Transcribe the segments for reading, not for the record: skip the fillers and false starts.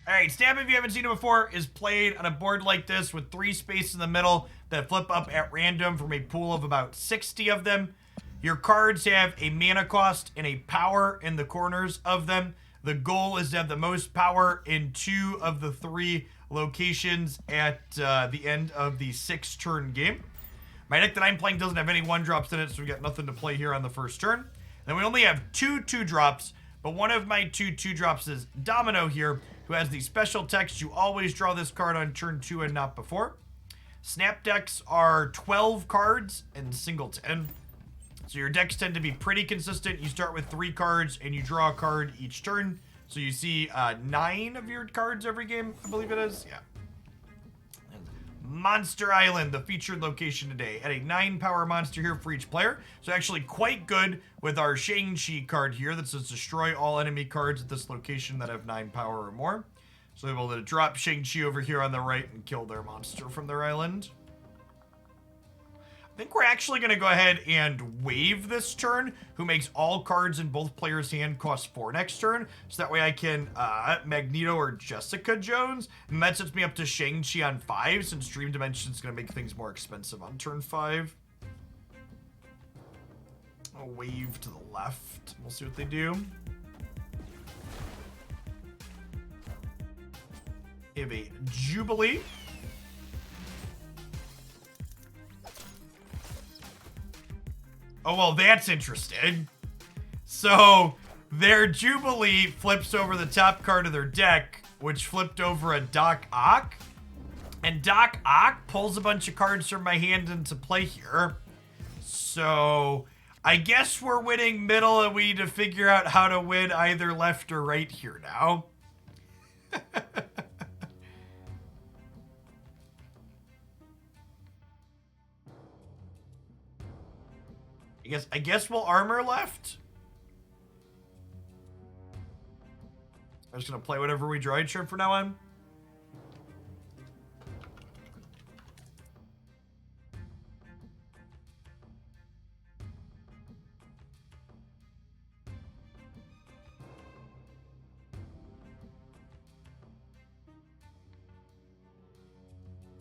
Alright, Snap, if you haven't seen it before, is played on a board like this with 3 spaces in the middle that flip up at random from a pool of about 60 of them. Your cards have a mana cost and a power in the corners of them. The goal is to have the most power in 2 of the 3 locations at the end of the 6-turn game. My deck that I'm playing doesn't have any 1-drops in it, so we got nothing to play here on the first turn. Then we only have 2 2-drops, but one of my 2 2-drops is Domino here, who has the special text, you always draw this card on turn 2 and not before. Snap decks are 12 cards and singleton. So your decks tend to be pretty consistent. You start with 3 cards and you draw a card each turn. So you see 9 of your cards every game, I believe it is. Yeah. Monster Island, the featured location today. Add a 9-power monster here for each player. So actually quite good with our Shang-Chi card here that says destroy all enemy cards at this location that have 9 power or more. So we're able to drop Shang-Chi over here on the right and kill their monster from their island. I think we're actually going to go ahead and wave this turn, who makes all cards in both players' hand cost 4 next turn. So that way I can Magneto or Jessica Jones. And that sets me up to Shang-Chi on 5, since Dream Dimension is going to make things more expensive on turn 5. I'll wave to the left. We'll see what they do. We have a Jubilee. Oh, well, that's interesting. So, their Jubilee flips over the top card of their deck, which flipped over a Doc Ock. And Doc Ock pulls a bunch of cards from my hand into play here. So, I guess we're winning middle, and we need to figure out how to win either left or right here now. I guess we'll armor left. I'm just gonna play whatever we draw each turn from now on.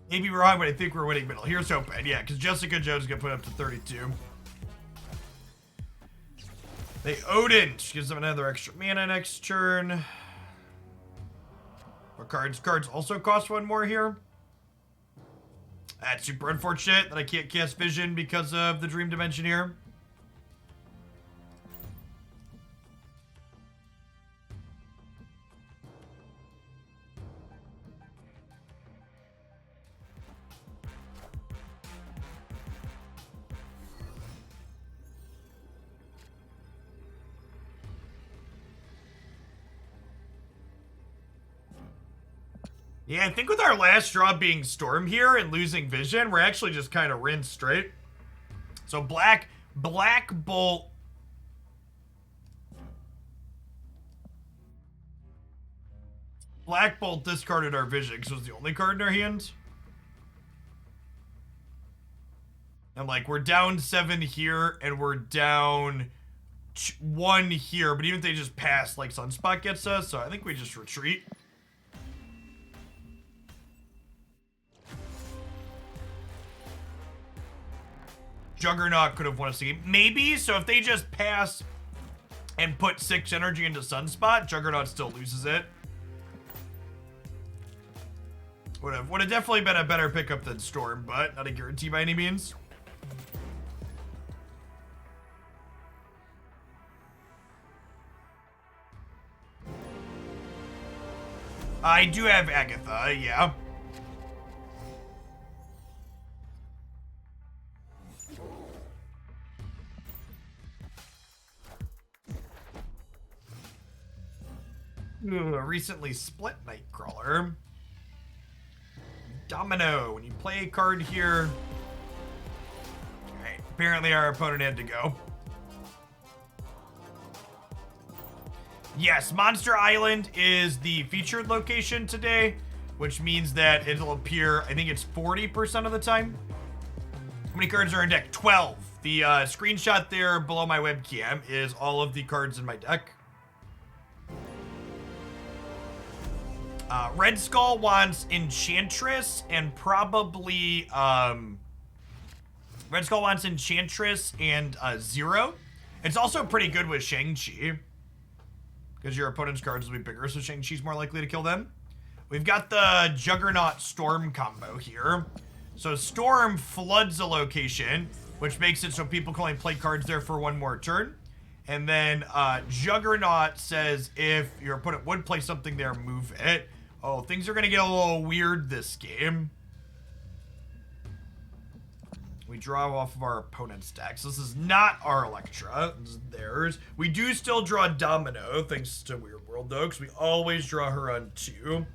Maybe wrong, but I think we're winning middle. Here's hoping. Yeah, because Jessica Jones is gonna put up to 32. They Odin, which gives them another extra mana next turn. What cards? Cards also cost 1 more here. That's super unfortunate that I can't cast Vision because of the Dream Dimension here. Yeah, I think with our last draw being Storm here and losing Vision, we're actually just kind of rinsed straight. So Black Bolt. Black Bolt discarded our Vision because it was the only card in our hands. And like, we're down 7 here and we're down 1 here. But even if they just pass, like Sunspot gets us, so I think we just retreat. Juggernaut could have won us the game. Maybe, so if they just pass and put 6 energy into Sunspot, Juggernaut still loses it. Would have definitely been a better pickup than Storm, but not a guarantee by any means. I do have Agatha, yeah. Ooh, a recently split Nightcrawler. Domino. When you play a card here... Alright, apparently our opponent had to go. Yes, Monster Island is the featured location today, which means that it'll appear, I think it's 40% of the time. How many cards are in deck? 12. The screenshot there below my webcam is all of the cards in my deck. Red Skull wants Enchantress and probably, Red Skull wants Enchantress and Zero. It's also pretty good with Shang-Chi, because your opponent's cards will be bigger, so Shang-Chi's more likely to kill them. We've got the Juggernaut Storm combo here. So Storm floods a location, which makes it so people can only play cards there for one more turn. And then Juggernaut says if your opponent would play something there, move it. Oh, things are going to get a little weird this game. We draw off of our opponent's deck. So this is not our Electra. This is theirs. We do still draw Domino, thanks to Weird World, though, because we always draw her on 2.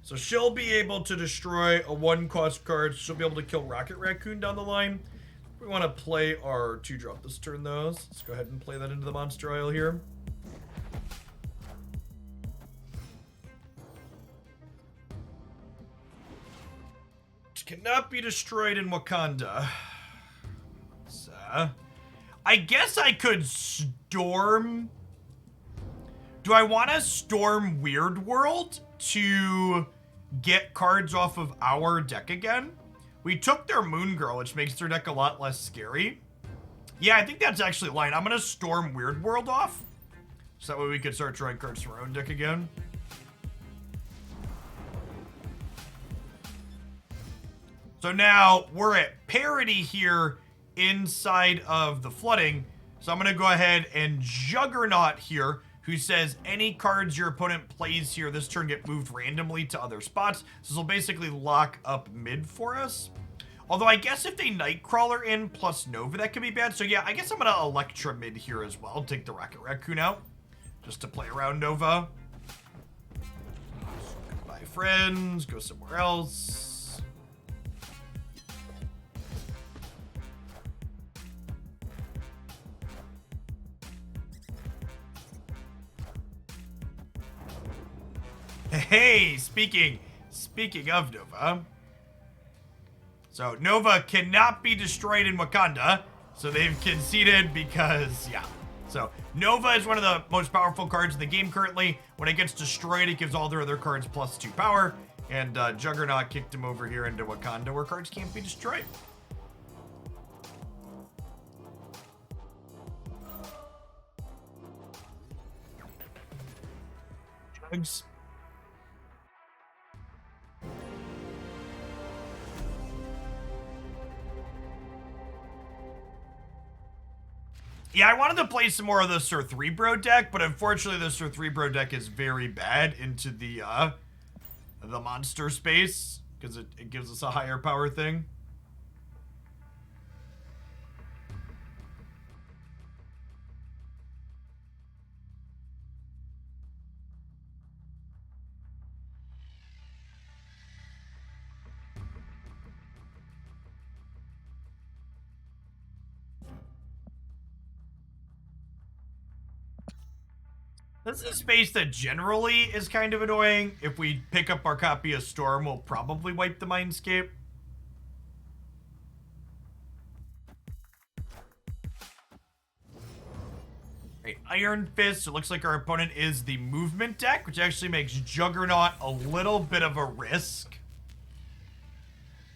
So she'll be able to destroy a 1-cost card. She'll be able to kill Rocket Raccoon down the line. We want to play our 2-drop this turn, though. So let's go ahead and play that into the monster aisle here. Cannot be destroyed in Wakanda. So, I guess I could storm. Do I want to storm Weird World to get cards off of our deck again? We took their Moon Girl, which makes their deck a lot less scary. Yeah, I think that's actually a line. I'm going to storm Weird World off, so that way we could start drawing cards from our own deck again. So now we're at parity here inside of the flooding. So I'm going to go ahead and Juggernaut here, who says any cards your opponent plays here this turn get moved randomly to other spots. So this will basically lock up mid for us. Although I guess if they Nightcrawler in plus Nova, that could be bad. So yeah, I guess I'm going to Electra mid here as well. Take the Rocket Raccoon out just to play around Nova. Goodbye, friends. Go somewhere else. Hey, speaking of Nova. So Nova cannot be destroyed in Wakanda. So they've conceded because, yeah. So Nova is one of the most powerful cards in the game currently. When it gets destroyed, it gives all their other cards +2 power. And Juggernaut kicked him over here into Wakanda where cards can't be destroyed. Jugs. Yeah, I wanted to play some more of the Sir 3-Bro deck, but unfortunately the Sir 3-Bro deck is very bad into the monster space, because it gives us a higher power thing. This is a space that generally is kind of annoying. If we pick up our copy of Storm, we'll probably wipe the Mindscape. Right, Iron Fist. It looks like our opponent is the movement deck, which actually makes Juggernaut a little bit of a risk.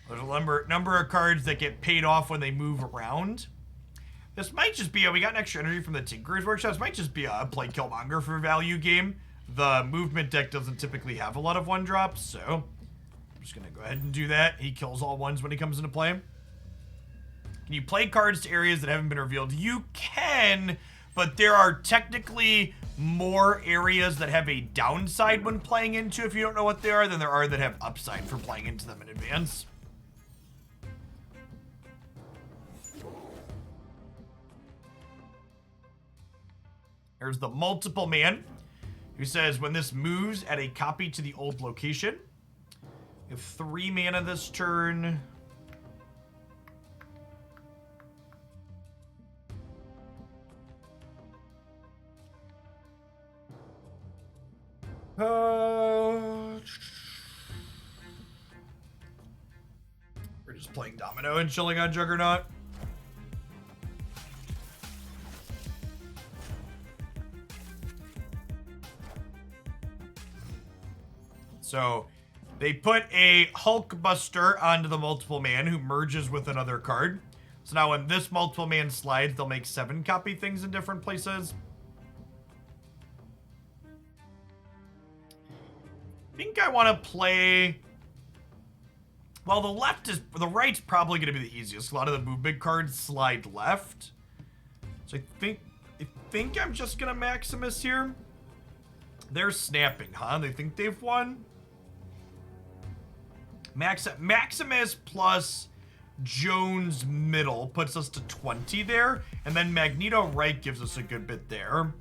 There's a number of cards that get paid off when they move around. This might just be we got an extra energy from the Tinkerer's Workshop. This might just be a play Killmonger for value game. The movement deck doesn't typically have a lot of 1-drops, so I'm just going to go ahead and do that. He kills all 1s when he comes into play. Can you play cards to areas that haven't been revealed? You can, but there are technically more areas that have a downside when playing into if you don't know what they are than there are that have upside for playing into them in advance. There's the Multiple Man, who says when this moves, add a copy to the old location. You have 3 mana this turn. We're just playing Domino and chilling on Juggernaut. So they put a Hulk Buster onto the multiple man who merges with another card. So now when this multiple man slides, they'll make 7 copy things in different places. I think I want to play... Well, the right's probably going to be the easiest. A lot of the movement cards slide left. So I think I'm just going to Maximus here. They're snapping, huh? They think they've won? Maximus plus Jones middle puts us to 20 there. And then Magneto right gives us a good bit there.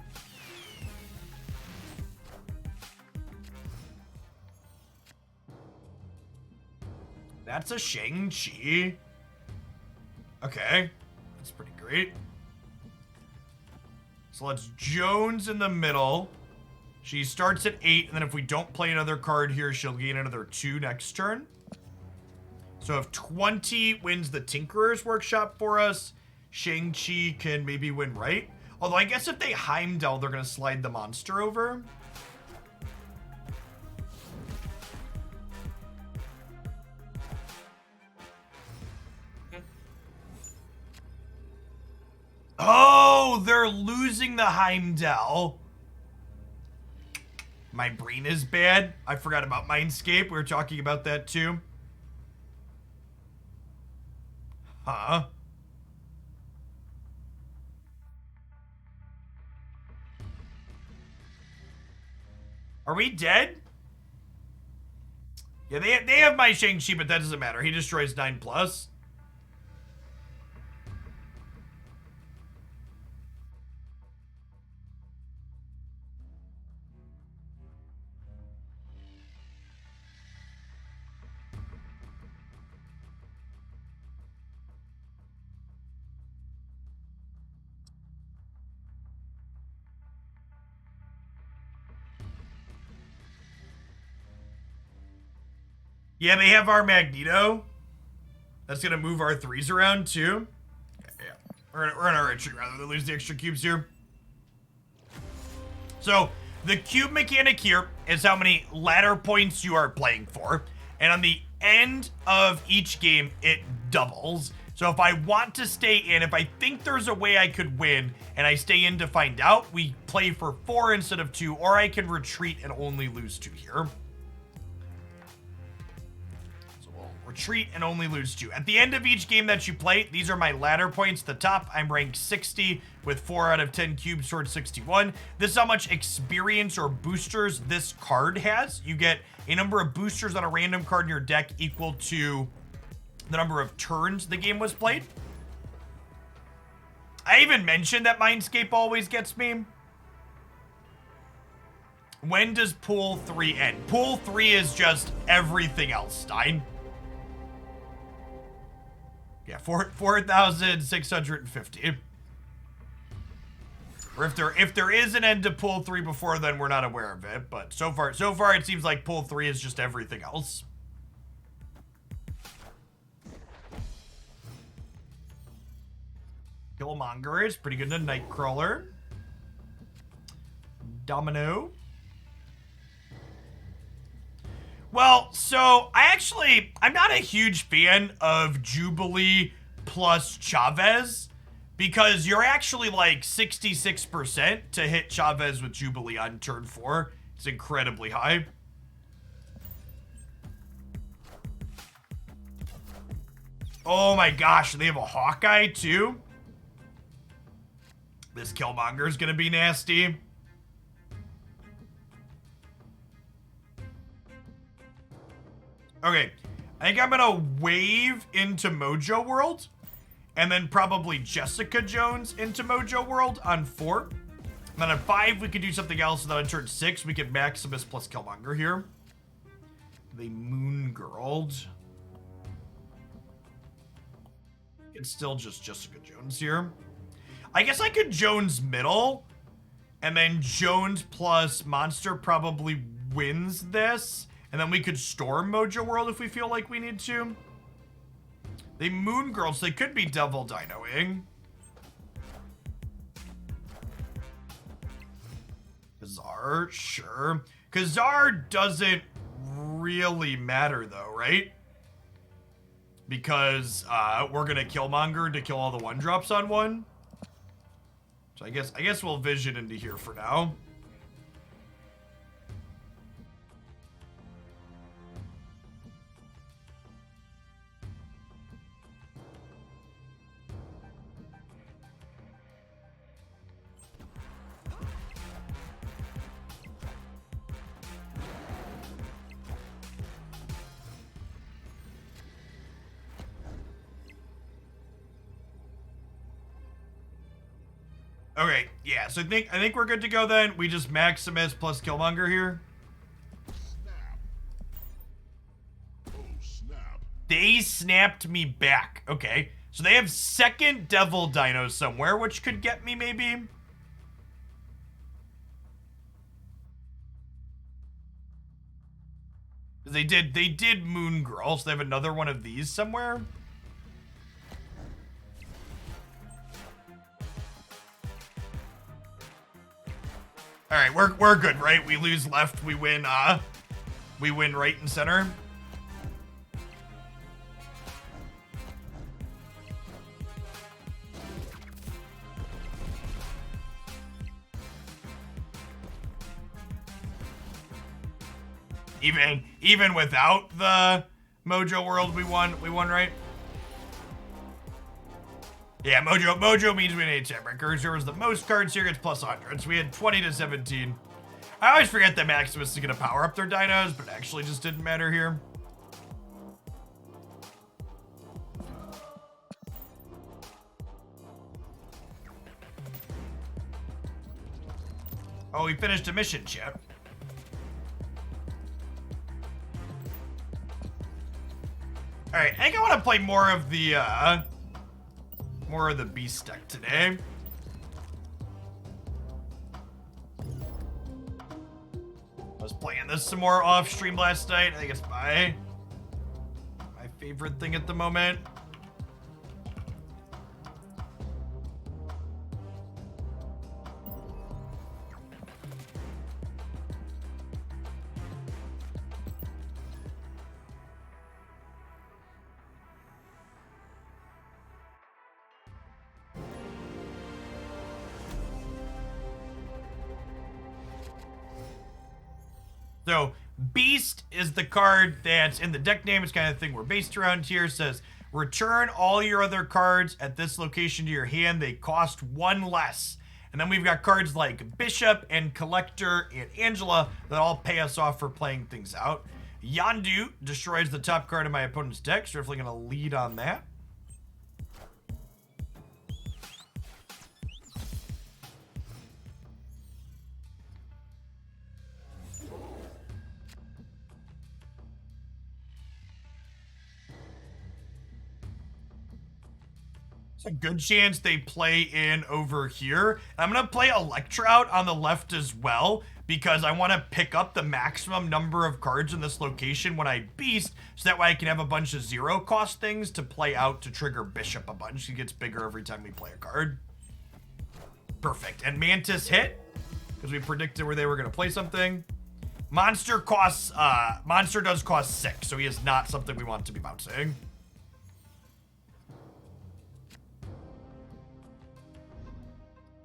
That's a Shang-Chi. Okay. That's pretty great. So let's Jones in the middle. She starts at 8, and then if we don't play another card here, she'll gain another 2 next turn. So if 20 wins the Tinkerer's Workshop for us, Shang-Chi can maybe win right. Although I guess if they Heimdall, they're going to slide the monster over. Oh, they're losing the Heimdall. My brain is bad. I forgot about Mindscape. We were talking about that too. Huh? Are we dead? Yeah, they have my Shang-Chi, but that doesn't matter. He destroys 9+. Yeah, they have our Magneto. That's going to move our 3s around, too. Yeah. We're in our retreat, rather than lose the extra cubes here. So, the cube mechanic here is how many ladder points you are playing for. And on the end of each game, it doubles. So if I want to stay in, if I think there's a way I could win, and I stay in to find out, we play for 4 instead of 2, or I can retreat and only lose 2 here. Retreat and only lose 2. At the end of each game that you play, these are my ladder points. The top, I'm ranked 60 with 4 out of 10 cubes towards 61. This is how much experience or boosters this card has. You get a number of boosters on a random card in your deck equal to the number of turns the game was played. I even mentioned that Mindscape always gets me. When does Pool 3 end? Pool 3 is just everything else, Stein. Yeah, 4,650. Or if there is an end to Pool 3 before then, we're not aware of it. But so far it seems like Pool 3 is just everything else. Killmonger is pretty good to Nightcrawler. Domino. Well, so I'm not a huge fan of Jubilee plus Chavez because you're actually like 66% to hit Chavez with Jubilee on turn 4. It's incredibly high. Oh my gosh, they have a Hawkeye too? This Killmonger is going to be nasty. Okay, I think I'm gonna wave into Mojo World, and then probably Jessica Jones into Mojo World on 4. And then on 5, we could do something else, and then on turn 6, we get Maximus plus Killmonger here. The Moon Girl. It's still just Jessica Jones here. I guess I could Jones middle, and then Jones plus Monster probably wins this. And then we could storm Mojo World if we feel like we need to. They Moon Girls, they could be double dinoing. Kazar, sure. Kazar doesn't really matter though, right? Because we're gonna Killmonger to kill all the 1-drops on one. So I guess we'll vision into here for now. Okay, yeah, so I think we're good to go then. We just Maximus plus Killmonger here. Snap. Oh, snap. They snapped me back. Okay, so they have second Devil Dino somewhere, which could get me maybe. They did Moon Girl, so they have another one of these somewhere. All right, we're good, right? We lose left, we win right and center. Even without the Mojo World, we won, right? Yeah, Mojo means we had 8 tiebreakers. There was the most cards here, it's plus 100. So we had 20 to 17. I always forget that Maximus is gonna power up their dinos, but it actually just didn't matter here. Oh, we finished a mission, Chip. All right, I think I want to play more of the beast deck today. I was playing this some more off stream last night. I think it's my favorite thing at the moment. So, Beast is the card that's in the deck name. It's kind of the thing we're based around here. It says, return all your other cards at this location to your hand. They cost 1 less. And then we've got cards like Bishop and Collector and Angela that all pay us off for playing things out. Yondu destroys the top card of my opponent's deck, so we're definitely going to lead on that. A good chance they play in over here. I'm gonna play Electra out on the left as well because I want to pick up the maximum number of cards in this location when I beast, so that way I can have a bunch of 0 cost things to play out to trigger Bishop a bunch. He gets bigger every time we play a card. Perfect. And Mantis hit because we predicted where they were gonna play something. Monster does cost 6, so he is not something we want to be bouncing.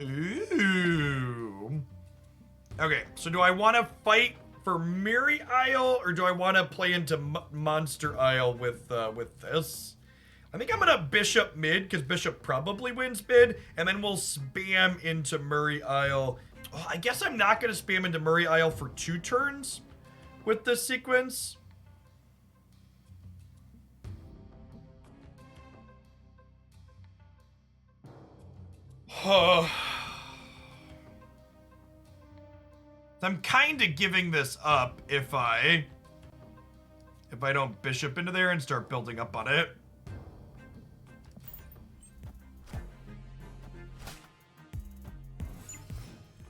Ooh. Okay, so do I want to fight for Miri Isle, or do I want to play into Monster Isle with this? I think I'm gonna Bishop mid, because Bishop probably wins mid, and then we'll spam into Murray Isle. Oh, I guess I'm not gonna spam into Murray Isle for 2 turns with this sequence. I'm kind of giving this up if I don't Bishop into there and start building up on it.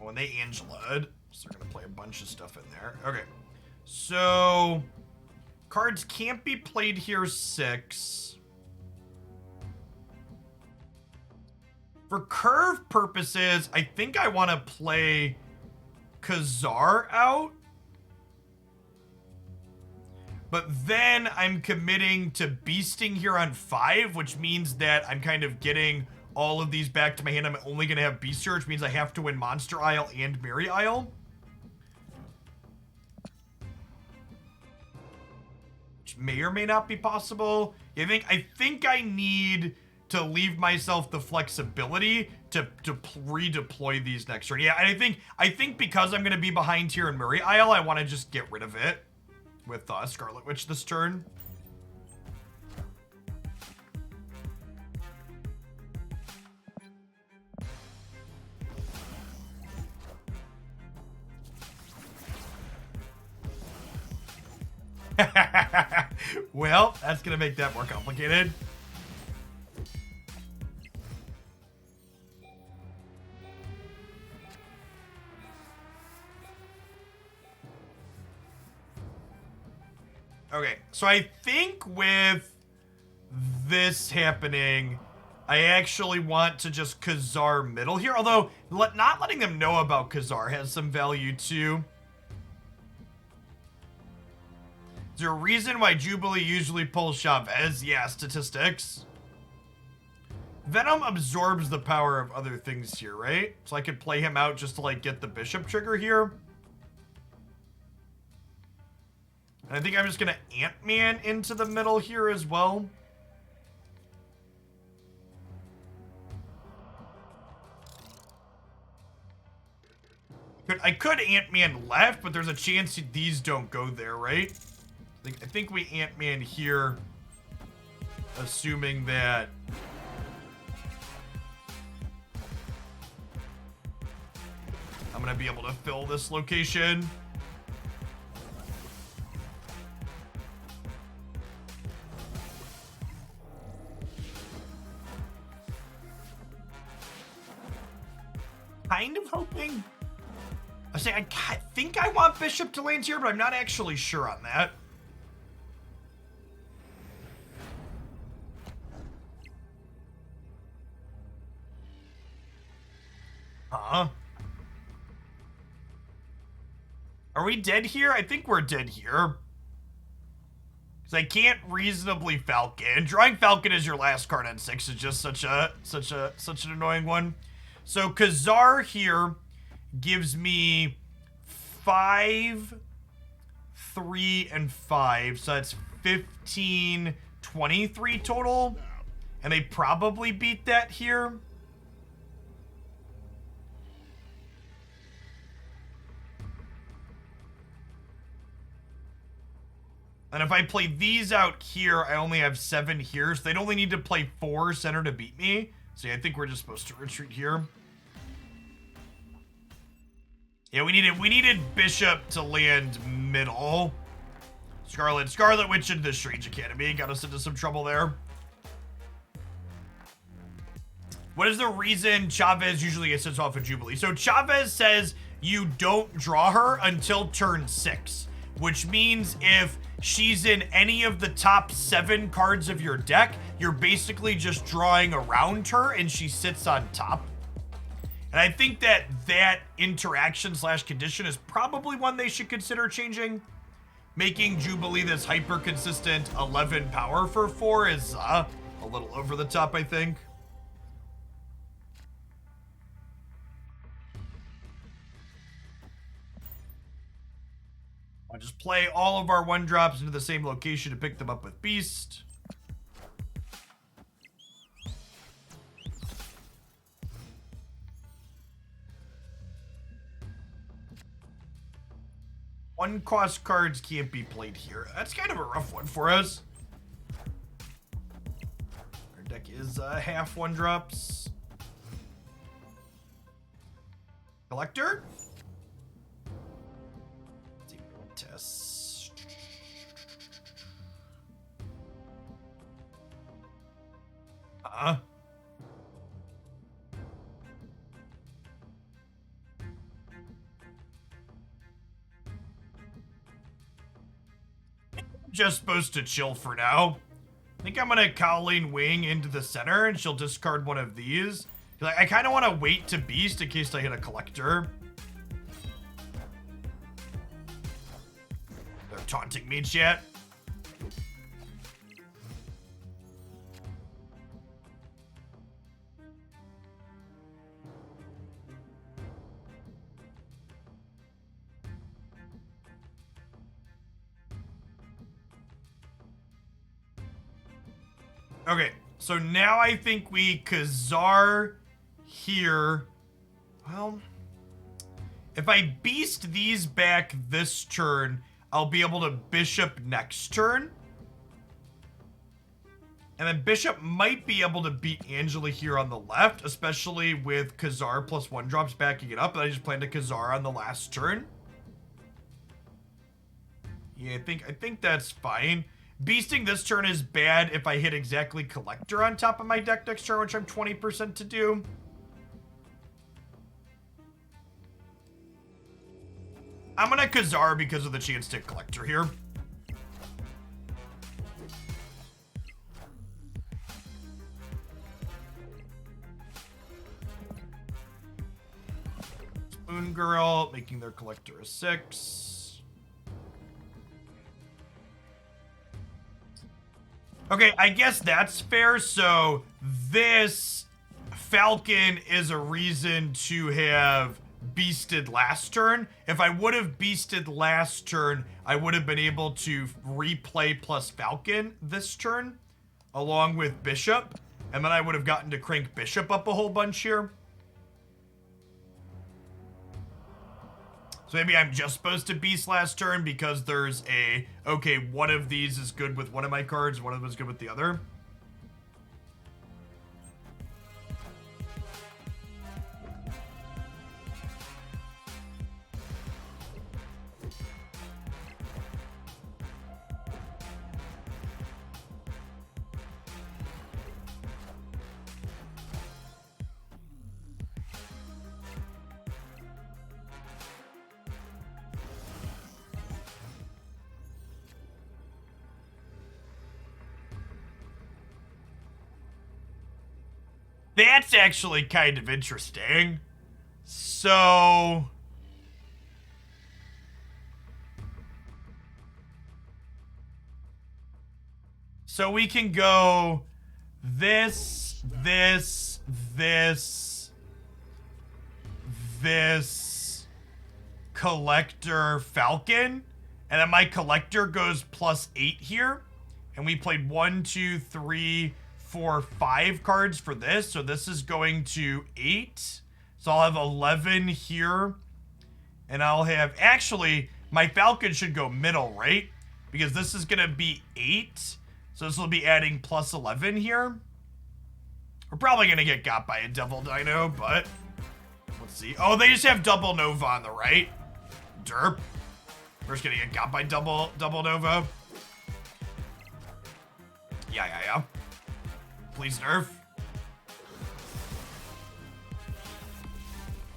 Oh, and they Angela'd, so they're gonna play a bunch of stuff in there. Okay, so cards can't be played here 6. For curve purposes, I think I want to play Khazar out. But then I'm committing to beasting here on 5, which means that I'm kind of getting all of these back to my hand. I'm only going to have Beast here, which means I have to win Monster Isle and Mary Isle. Which may or may not be possible. I think I need to leave myself the flexibility to redeploy these next turn. Yeah, and I think because I'm going to be behind here in Murray Isle, I want to just get rid of it with Scarlet Witch this turn. Well, that's going to make that more complicated. Okay, so I think with this happening, I actually want to just Khazar middle here. Although, not letting them know about Khazar has some value too. Is there a reason why Jubilee usually pulls Chavez? Yeah, statistics. Venom absorbs the power of other things here, right? So I could play him out just to, like, get the Bishop trigger here. And I think I'm just going to Ant-Man into the middle here as well. I could Ant-Man left, but there's a chance these don't go there, right? I think we Ant-Man here, assuming that... I'm going to be able to fill this location. Kind of hoping. I think I want Bishop to land here, but I'm not actually sure on that. Huh? Are we dead here? I think we're dead here. Because I can't reasonably Falcon. Drawing Falcon as your last card on 6 is just such an annoying one. So Khazar here gives me 5, 3, and 5. So that's 15, 23 total. And they probably beat that here. And if I play these out here, I only have 7 here. So they'd only need to play 4 center to beat me. So yeah, I think we're just supposed to retreat here. Yeah, we needed Bishop to land middle. Scarlet Witch into the Strange Academy. Got us into some trouble there. What is the reason Chavez usually gets sent off of Jubilee? So Chavez says you don't draw her until turn 6. Which means if she's in any of the top 7 cards of your deck, you're basically just drawing around her and she sits on top. And I think that interaction / condition is probably one they should consider changing. Making Jubilee this hyper consistent 11 power for 4 is a little over the top, I think. I'll just play all of our 1-drops into the same location to pick them up with Beast. One-cost cards can't be played here. That's kind of a rough one for us. Our deck is half 1-drops. Collector? Test. Just supposed to chill for now. I think I'm gonna Colleen Wing into the center and she'll discard one of these. I kind of want to wait to Beast in case I hit a Collector. They're taunting me, chat. Okay, so now I think we Khazar here. Well, if I beast these back this turn, I'll be able to bishop next turn. And then bishop might be able to beat Angela here on the left, especially with Khazar plus 1 drops backing it up. And I just planned a Khazar on the last turn. Yeah, I think that's fine. Beasting this turn is bad if I hit exactly Collector on top of my deck next turn, which I'm 20% to do. I'm gonna Khazar because of the chance to Collector here. Spoon Girl, making their Collector a 6. Okay, I guess that's fair. So this Falcon is a reason to have beasted last turn. If I would have beasted last turn, I would have been able to replay plus Falcon this turn along with Bishop, and then I would have gotten to crank Bishop up a whole bunch here. So maybe I'm just supposed to beast last turn because there's a, okay, one of these is good with one of my cards, one of them is good with the other. That's actually kind of interesting. So we can go this, Collector, Falcon, and then my Collector goes +8 here, and we played 1, 2, 3, 4, 5 cards for this, so this is going to 8. So I'll have 11 here, and I'll have, actually, my Falcon should go middle, right? Because this is gonna be 8, so this will be adding +11 here. We're probably gonna get got by a Devil Dino, but let's see. Oh, they just have double Nova on the right. Derp. We're just gonna get got by double Nova. Yeah. Please nerf.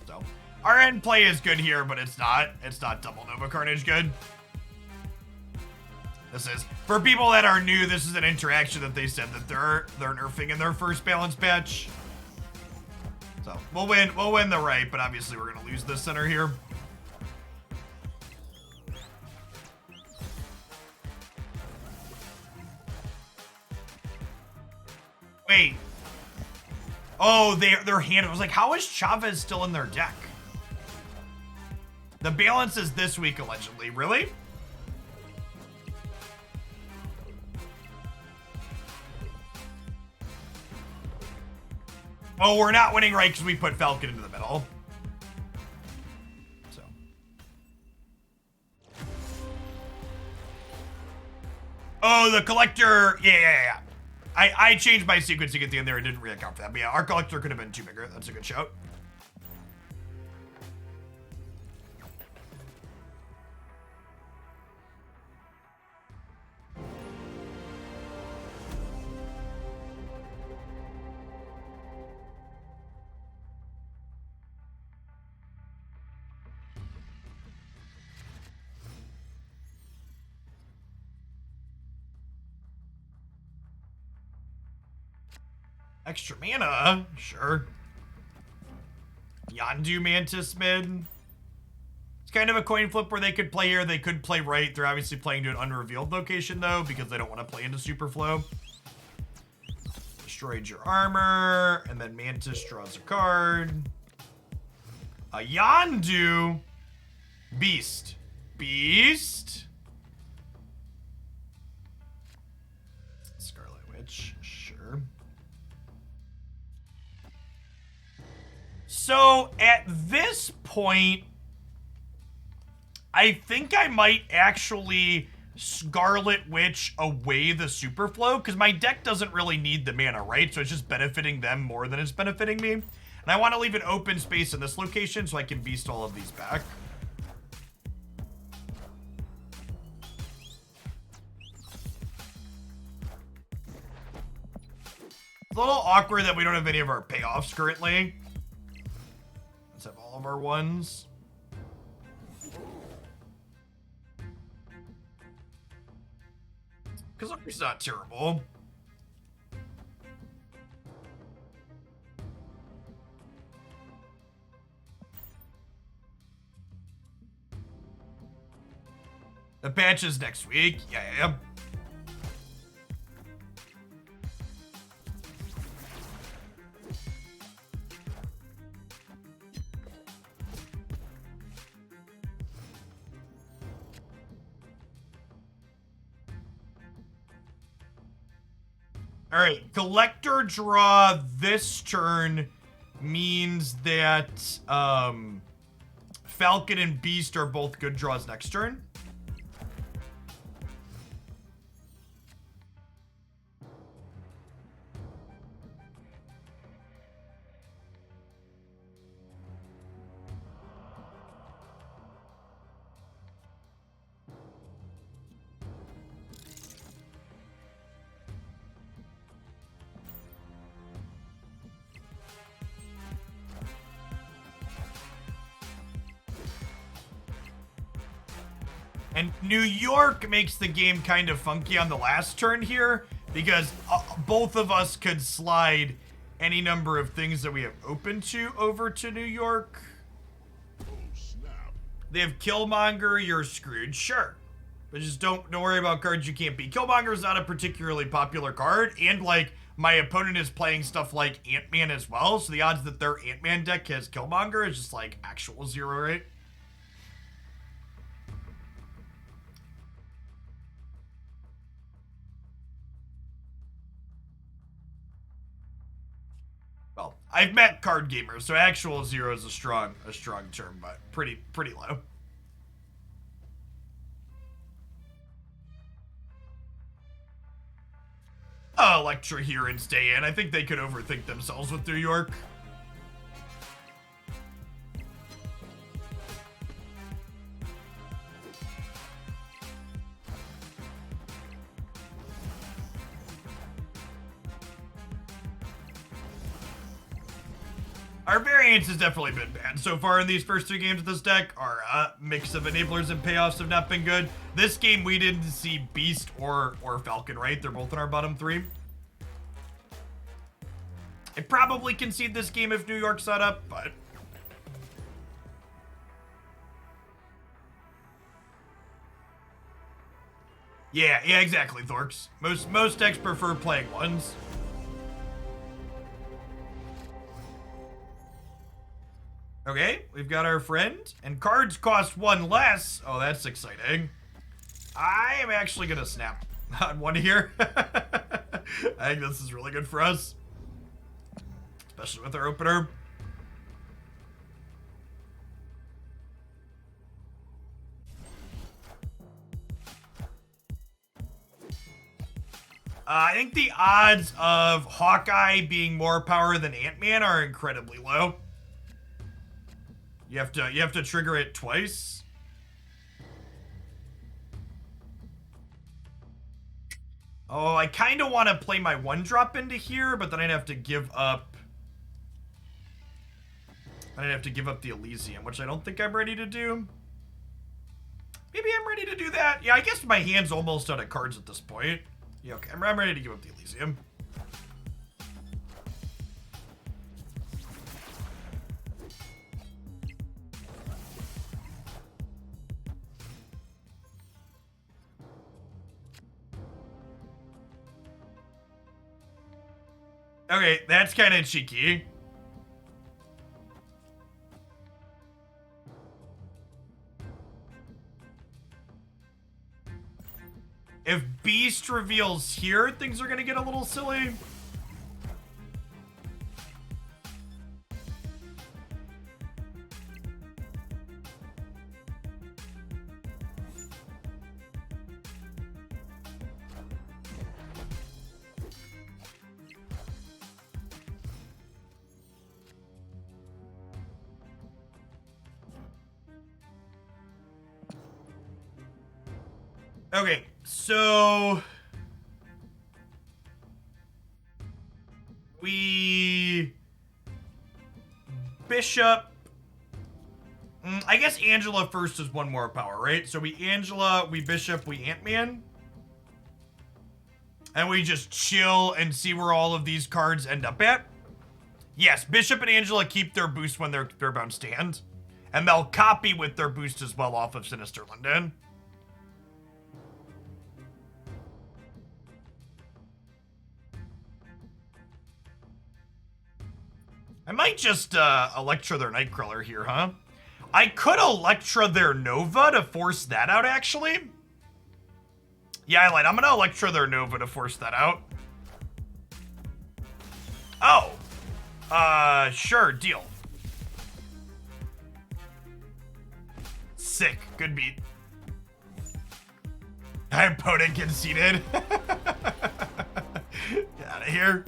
So our end play is good here, but it's not double Nova Carnage good. This is, for people that are new, this is an interaction that they said that they're nerfing in their first balance patch. So we'll win the right, but obviously we're gonna lose this center here. Wait. Oh, their hand. I was like, how is Chavez still in their deck? The balance is this week, allegedly. Really? Oh, we're not winning right because we put Falcon into the middle. So. Oh, the Collector. Yeah. I changed my sequencing at the end there. I didn't really account for that. But yeah, our Collector could have been 2 bigger. That's a good shout. Extra mana? Sure. Yondu Mantis mid. It's kind of a coin flip where they could play here, they could play right. They're obviously playing to an unrevealed location though, because they don't want to play into Superflow. Destroyed your armor, and then Mantis draws a card. A Yondu. Beast. Scarlet Witch, sure. So at this point, I think I might actually Scarlet Witch away the Superflow, because my deck doesn't really need the mana, right? So it's just benefiting them more than it's benefiting me. And I want to leave an open space in this location so I can beast all of these back. It's a little awkward that we don't have any of our payoffs currently. Let's have all of our ones. Because it's not terrible. The patch is next week. Yeah. All right, collector draw this turn means that Falcon and Beast are both good draws next turn. And New York makes the game kind of funky on the last turn here, because both of us could slide any number of things that we have open to over to New York. Oh, snap. They have Killmonger, you're screwed, sure. But just don't worry about cards you can't beat. Killmonger is not a particularly popular card, and like my opponent is playing stuff like Ant-Man as well, so the odds that their Ant-Man deck has Killmonger is just like actual zero, right? Well, I've met card gamers, so actual zero is a strong term, but pretty low. Oh, Electra here and stay in. I think they could overthink themselves with New York. Our variance has definitely been bad so far in these first 3 games of this deck. Our mix of enablers and payoffs have not been good. This game, we didn't see Beast or Falcon, right? They're both in our bottom 3. I'd probably concede this game if New York's set up, but... Yeah, exactly, Thorks. Most decks prefer playing ones. Okay, we've got our friend, and cards cost 1 less. Oh, that's exciting. I am actually gonna snap on one here. I think this is really good for us, especially with our opener. I think the odds of Hawkeye being more power than Ant-Man are incredibly low. You have to trigger it twice. Oh, I kind of want to play my 1-drop into here, but then I'd have to give up. I'd have to give up the Elysium, which I don't think I'm ready to do. Maybe I'm ready to do that. Yeah, I guess my hand's almost out of cards at this point. Yeah, okay, I'm ready to give up the Elysium. Okay, that's kind of cheeky. If Beast reveals here, things are gonna get a little silly. Okay, so we Bishop. I guess Angela first is one more power, right? So we Angela, we Bishop, we Ant-Man. And we just chill and see where all of these cards end up at. Yes, Bishop and Angela keep their boost when they're bound stand. And they'll copy with their boost as well off of Sinister London. I might just Electra their Nightcrawler here, huh? I could Electra their Nova to force that out, actually. Yeah, I lied. I'm gonna Electra their Nova to force that out. Oh. Sure, deal. Sick. Good beat. Opponent conceded. Get out of here.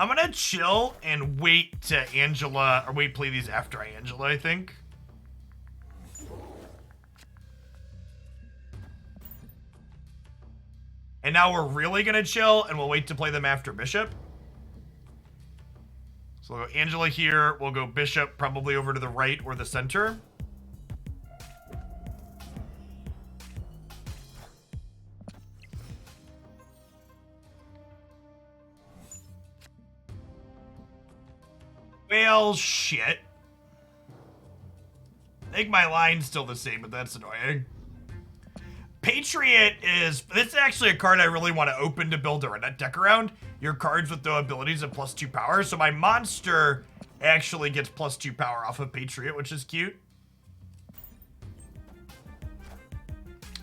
I'm gonna chill and wait to Angela, or wait, play these after Angela, I think. And now we're really gonna chill, and we'll wait to play them after Bishop. So we'll go Angela here, we'll go Bishop probably over to the right or the center. Well, shit. I think my line's still the same, but that's annoying. Patriot is... This is actually a card I really want to open to build a deck around. Your cards with no abilities and +2 power. So my monster actually gets +2 power off of Patriot, which is cute.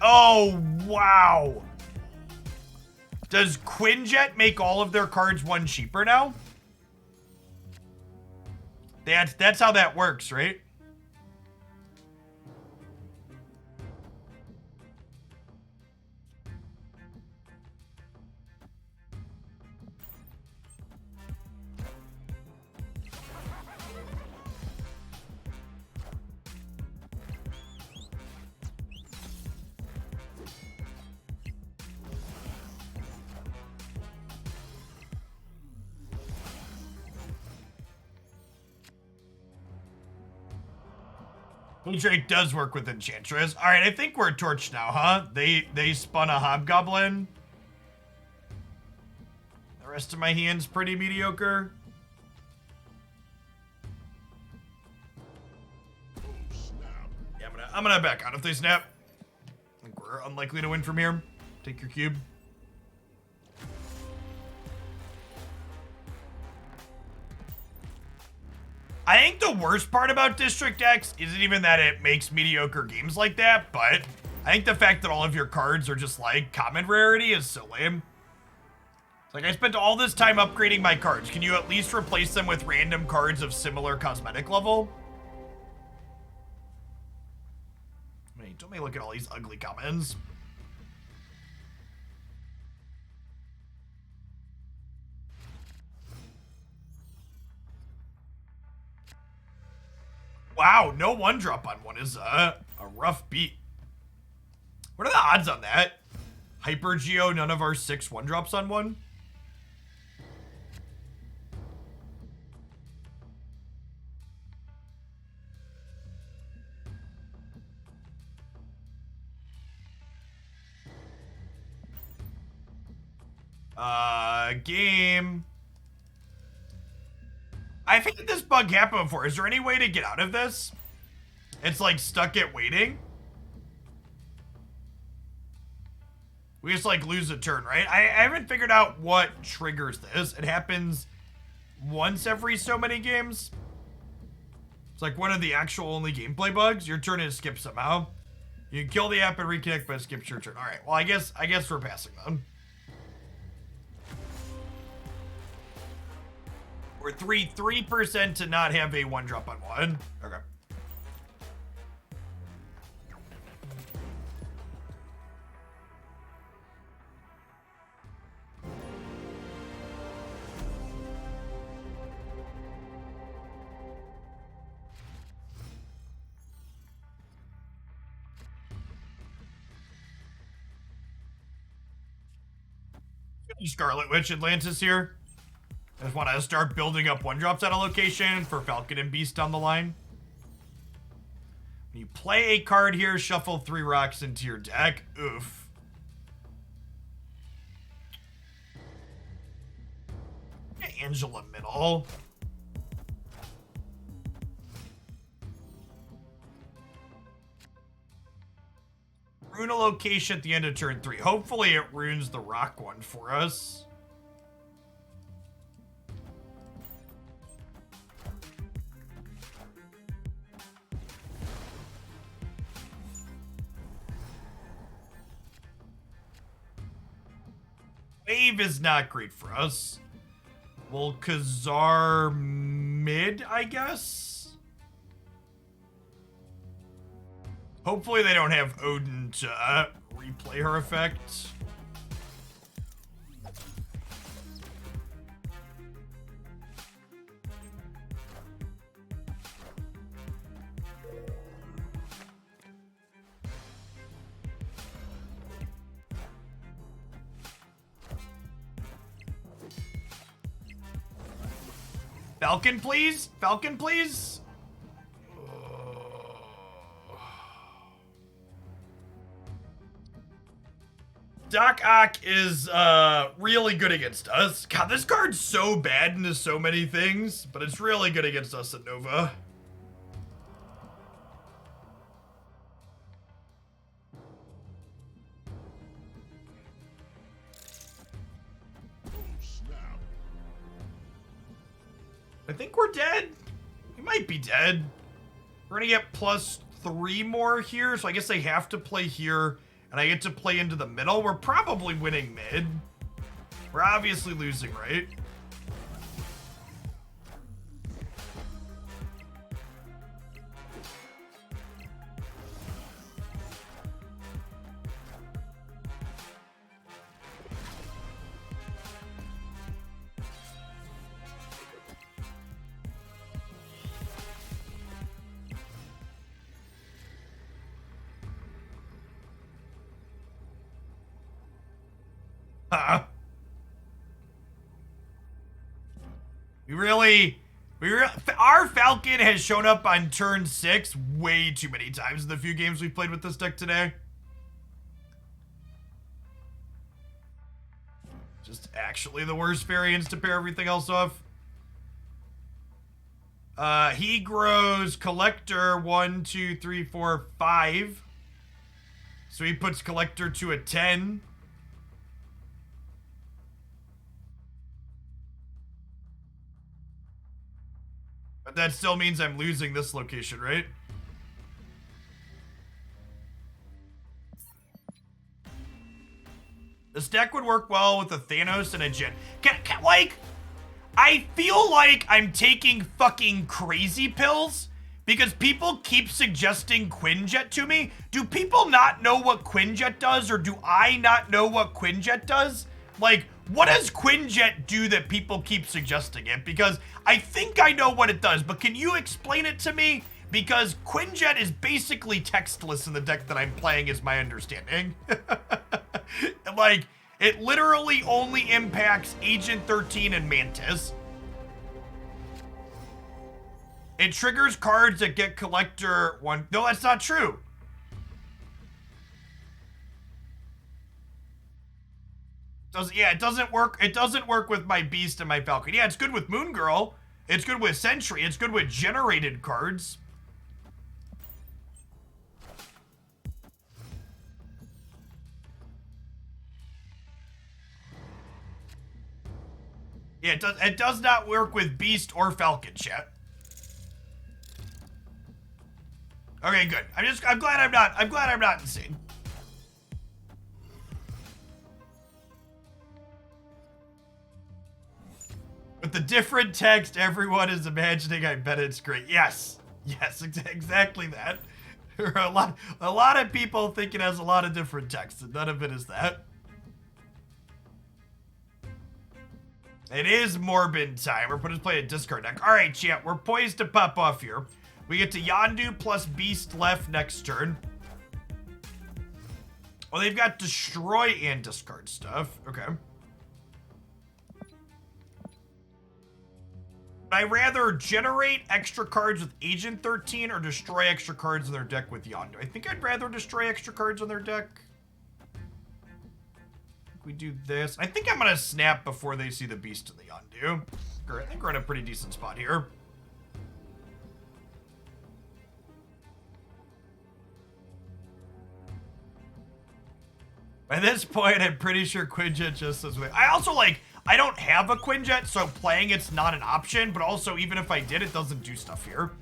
Oh, wow. Does Quinjet make all of their cards one cheaper now? That's how that works, right? Drake does work with Enchantress. All right, I think we're torched now, huh? They spun a Hobgoblin. The rest of my hand's pretty mediocre. Oh, snap. Yeah, I'm gonna back out if they snap. I think we're unlikely to win from here. Take your cube. I think the worst part about District X isn't even that it makes mediocre games like that, but I think the fact that all of your cards are just like common rarity is so lame. It's like, I spent all this time upgrading my cards. Can you at least replace them with random cards of similar cosmetic level? Wait, don't make me look at all these ugly commons. Wow, no one drop on one is a rough beat. What are the odds on that? Hyper Geo, none of our 6 1-drops on one? Game. I've had this bug happen before. Is there any way to get out of this? It's like stuck at waiting. We just like lose a turn, right? I haven't figured out what triggers this. It happens once every so many games. It's like one of the actual only gameplay bugs. Your turn is skipped somehow. You can kill the app and reconnect, but skip your turn. All right. Well, I guess we're passing them. We're 3% to not have a 1-drop on 1. Okay. Scarlet Witch Atlantis here. I just want to start building up 1-drops at a location for Falcon and Beast down the line. When you play a card here, shuffle 3 rocks into your deck. Oof. Angela middle. Rune a location at the end of turn 3. Hopefully it runes the rock one for us. Wave is not great for us. Well, Khazar mid, I guess? Hopefully they don't have Odin to replay her effect. Falcon, please? Falcon, please? Doc Ock is really good against us. God, this card's so bad into so many things, but it's really good against us at Nova. Oh, snap. I think we're dead. We might be dead. We're gonna get +3 more here, so I guess they have to play here, and I get to play into the middle. We're probably winning mid. We're obviously losing, right? Our Falcon has shown up on turn 6 way too many times in the few games we've played with this deck today. Just actually the worst variants to pair everything else off. He grows Collector 1, 2, 3, 4, 5. So he puts Collector to a 10. But that still means I'm losing this location, right? This deck would work well with a Thanos and a Jin. Like, I feel like I'm taking fucking crazy pills because people keep suggesting Quinjet to me. Do people not know what Quinjet does, or do I not know what Quinjet does? Like, what does Quinjet do that people keep suggesting it? Because I think I know what it does, but can you explain it to me? Because Quinjet is basically textless in the deck that I'm playing, is my understanding. Like, it literally only impacts Agent 13 and Mantis. It triggers cards that get Collector 1. No, that's not true. It doesn't work. It doesn't work with my Beast and my Falcon. Yeah, it's good with Moon Girl. It's good with Sentry. It's good with generated cards. Yeah, it does not work with Beast or Falcon, chat. Okay, good. I'm glad I'm not insane. With the different text everyone is imagining, I bet it's great. Yes. Yes, exactly that. There are a lot of people think it has a lot of different text, and none of it is that. It is Morbid time. We're putting play a discard deck. All right, chat. We're poised to pop off here. We get to Yondu plus Beast left next turn. Oh, they've got destroy and discard stuff. Okay. Would I rather generate extra cards with Agent 13 or destroy extra cards in their deck with Yondu? I think I'd rather destroy extra cards on their deck. We do this. I think I'm gonna snap before they see the Beast in the Yondu. I think we're in a pretty decent spot here. By this point, I'm pretty sure Quinjet just says wait. I also I don't have a Quinjet, so playing it's not an option, but also even if I did, it doesn't do stuff here.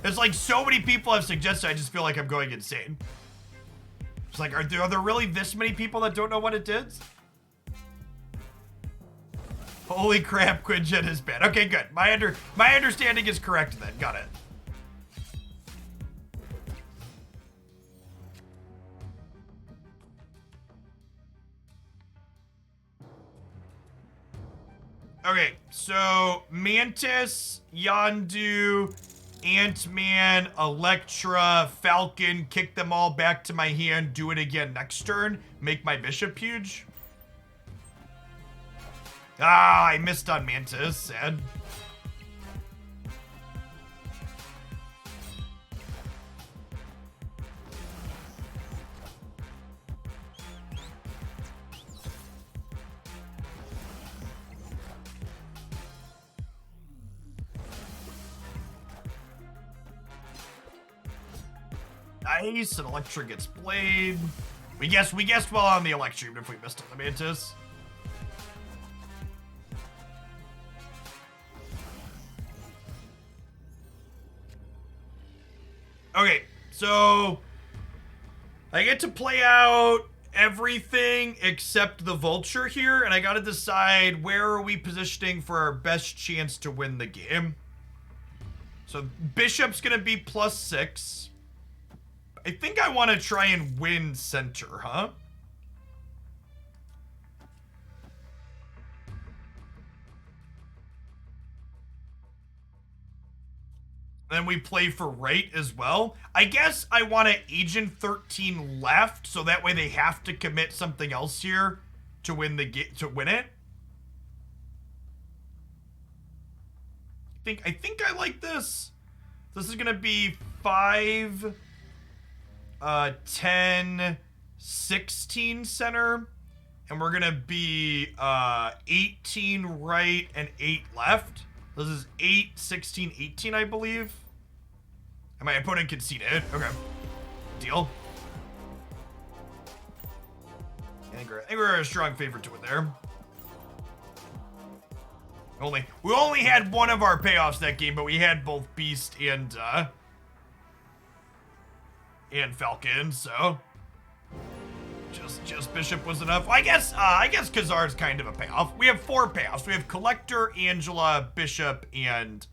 There's like so many people have suggested, I just feel like I'm going insane. It's like, are there really this many people that don't know what it did? Holy crap, Quinjet is bad. Okay, good. My understanding is correct then. Got it. Okay, so Mantis, Yondu, Ant-Man, Elektra, Falcon, kick them all back to my hand, do it again next turn, make my bishop huge. Ah, I missed on Mantis, sad. Nice, and Elektra gets Blade. We guessed well on the Elektra, even if we missed on the Mantis. Okay, so I get to play out everything except the Vulture here, and I gotta decide where are we positioning for our best chance to win the game. So Bishop's gonna be +6. I think I want to try and win center, huh? Then we play for right as well. I guess I want to Agent 13 left, so that way they have to commit something else here to win the to win it. I think I like this. This is gonna be 5, 10, 16 center, and we're gonna be 18 right and 8 left. This is 8, 16, 18, I believe. And my opponent conceded. Okay. Deal. I think we're a strong favorite to it there. We only had one of our payoffs that game, but we had both Beast and Falcon, so just Bishop was enough. I guess Khazar's kind of a payoff. We have 4 payoffs. We have Collector, Angela, Bishop, and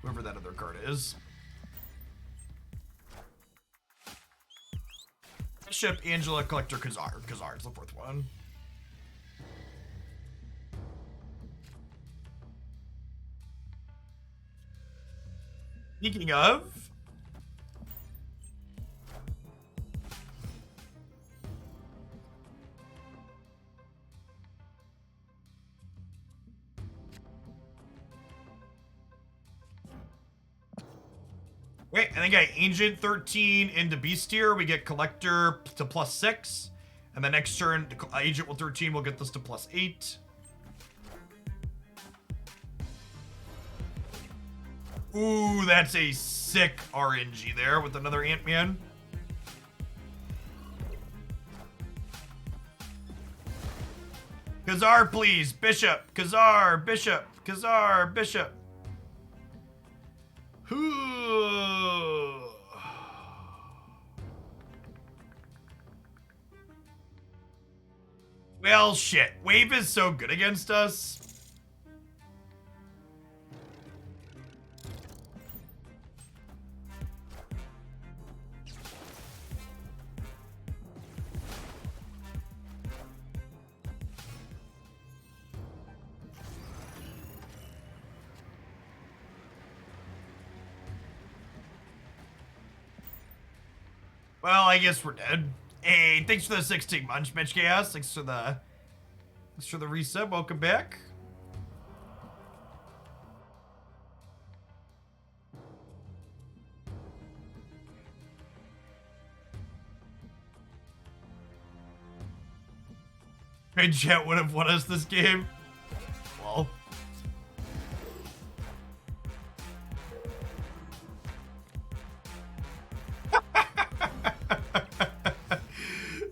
whoever that other card is. Bishop, Angela, Collector, Khazar. Khazar is the 4th one. Speaking of, wait, I think I Agent 13 into Beast here. We get Collector to +6. And the next turn, Agent with 13 will get this to +8. Ooh, that's a sick RNG there with another Ant-Man. Khazar, please. Bishop. Khazar. Bishop. Khazar. Bishop. Well, shit. Wave is so good against us. Well, I guess we're dead. Hey, thanks for the 16 months, Mitch Chaos. Thanks for the reset. Welcome back. Good Jet would have won us this game. Well.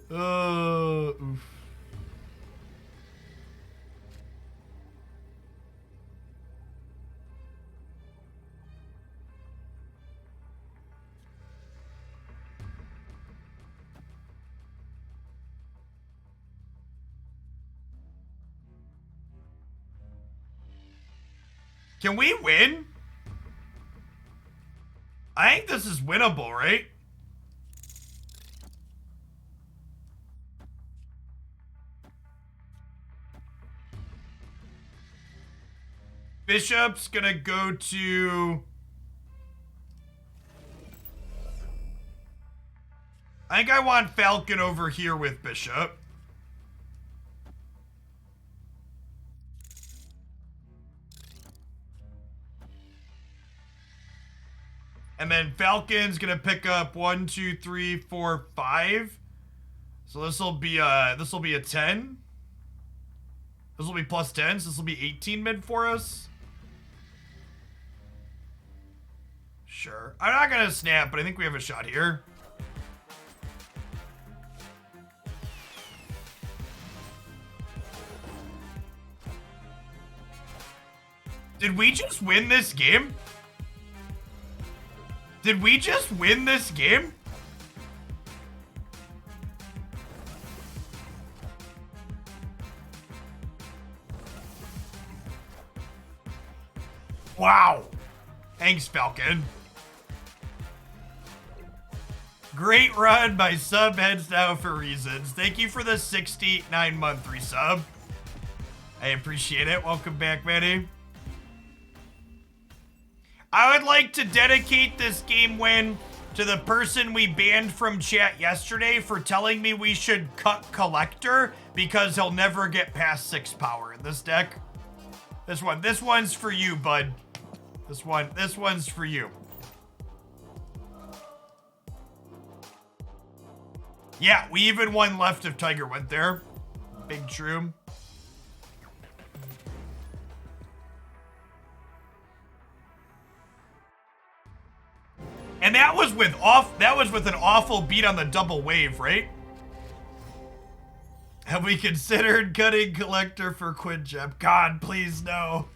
Oof. Can we win? I think this is winnable, right? Bishop's gonna go to... I think I want Falcon over here with Bishop. And then Falcon's gonna pick up 1, 2, 3, 4, 5. So this will be a 10. This will be plus 10, so this will be 18 mid for us. Sure. I'm not gonna snap, but I think we have a shot here. Did we just win this game? Did we just win this game? Wow. Thanks, Falcon. Great run by Subheads Now for Reasons. Thank you for the 69-month resub. I appreciate it. Welcome back, Manny. I would like to dedicate this game win to the person we banned from chat yesterday for telling me we should cut Collector because he'll never get past 6 power in this deck. This one's for you, bud. This one's for you. Yeah, we even won left if Tiger went there. Big true. And that was with an awful beat on the double wave, right? Have we considered cutting Collector for Quinjep? God, please no.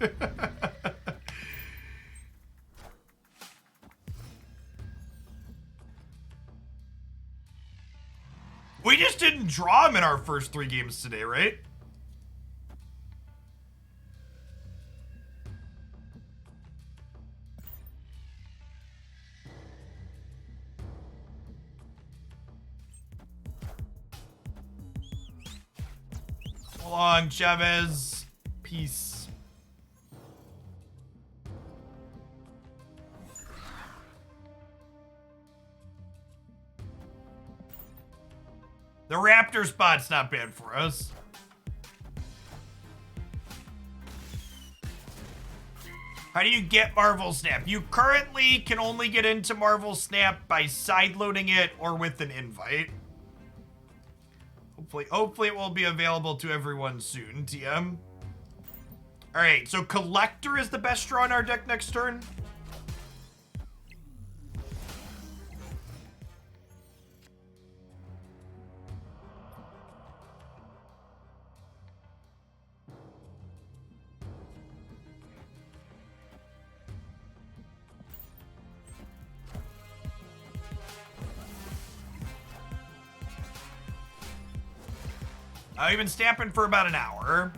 We just didn't draw him in our first 3 games today, right? So long, Chavez. Peace. The Raptor spot's not bad for us. How do you get Marvel Snap? You currently can only get into Marvel Snap by sideloading it or with an invite. Hopefully it will be available to everyone soon, TM. All right, so Collector is the best draw in our deck next turn. We've been snapping for about an hour.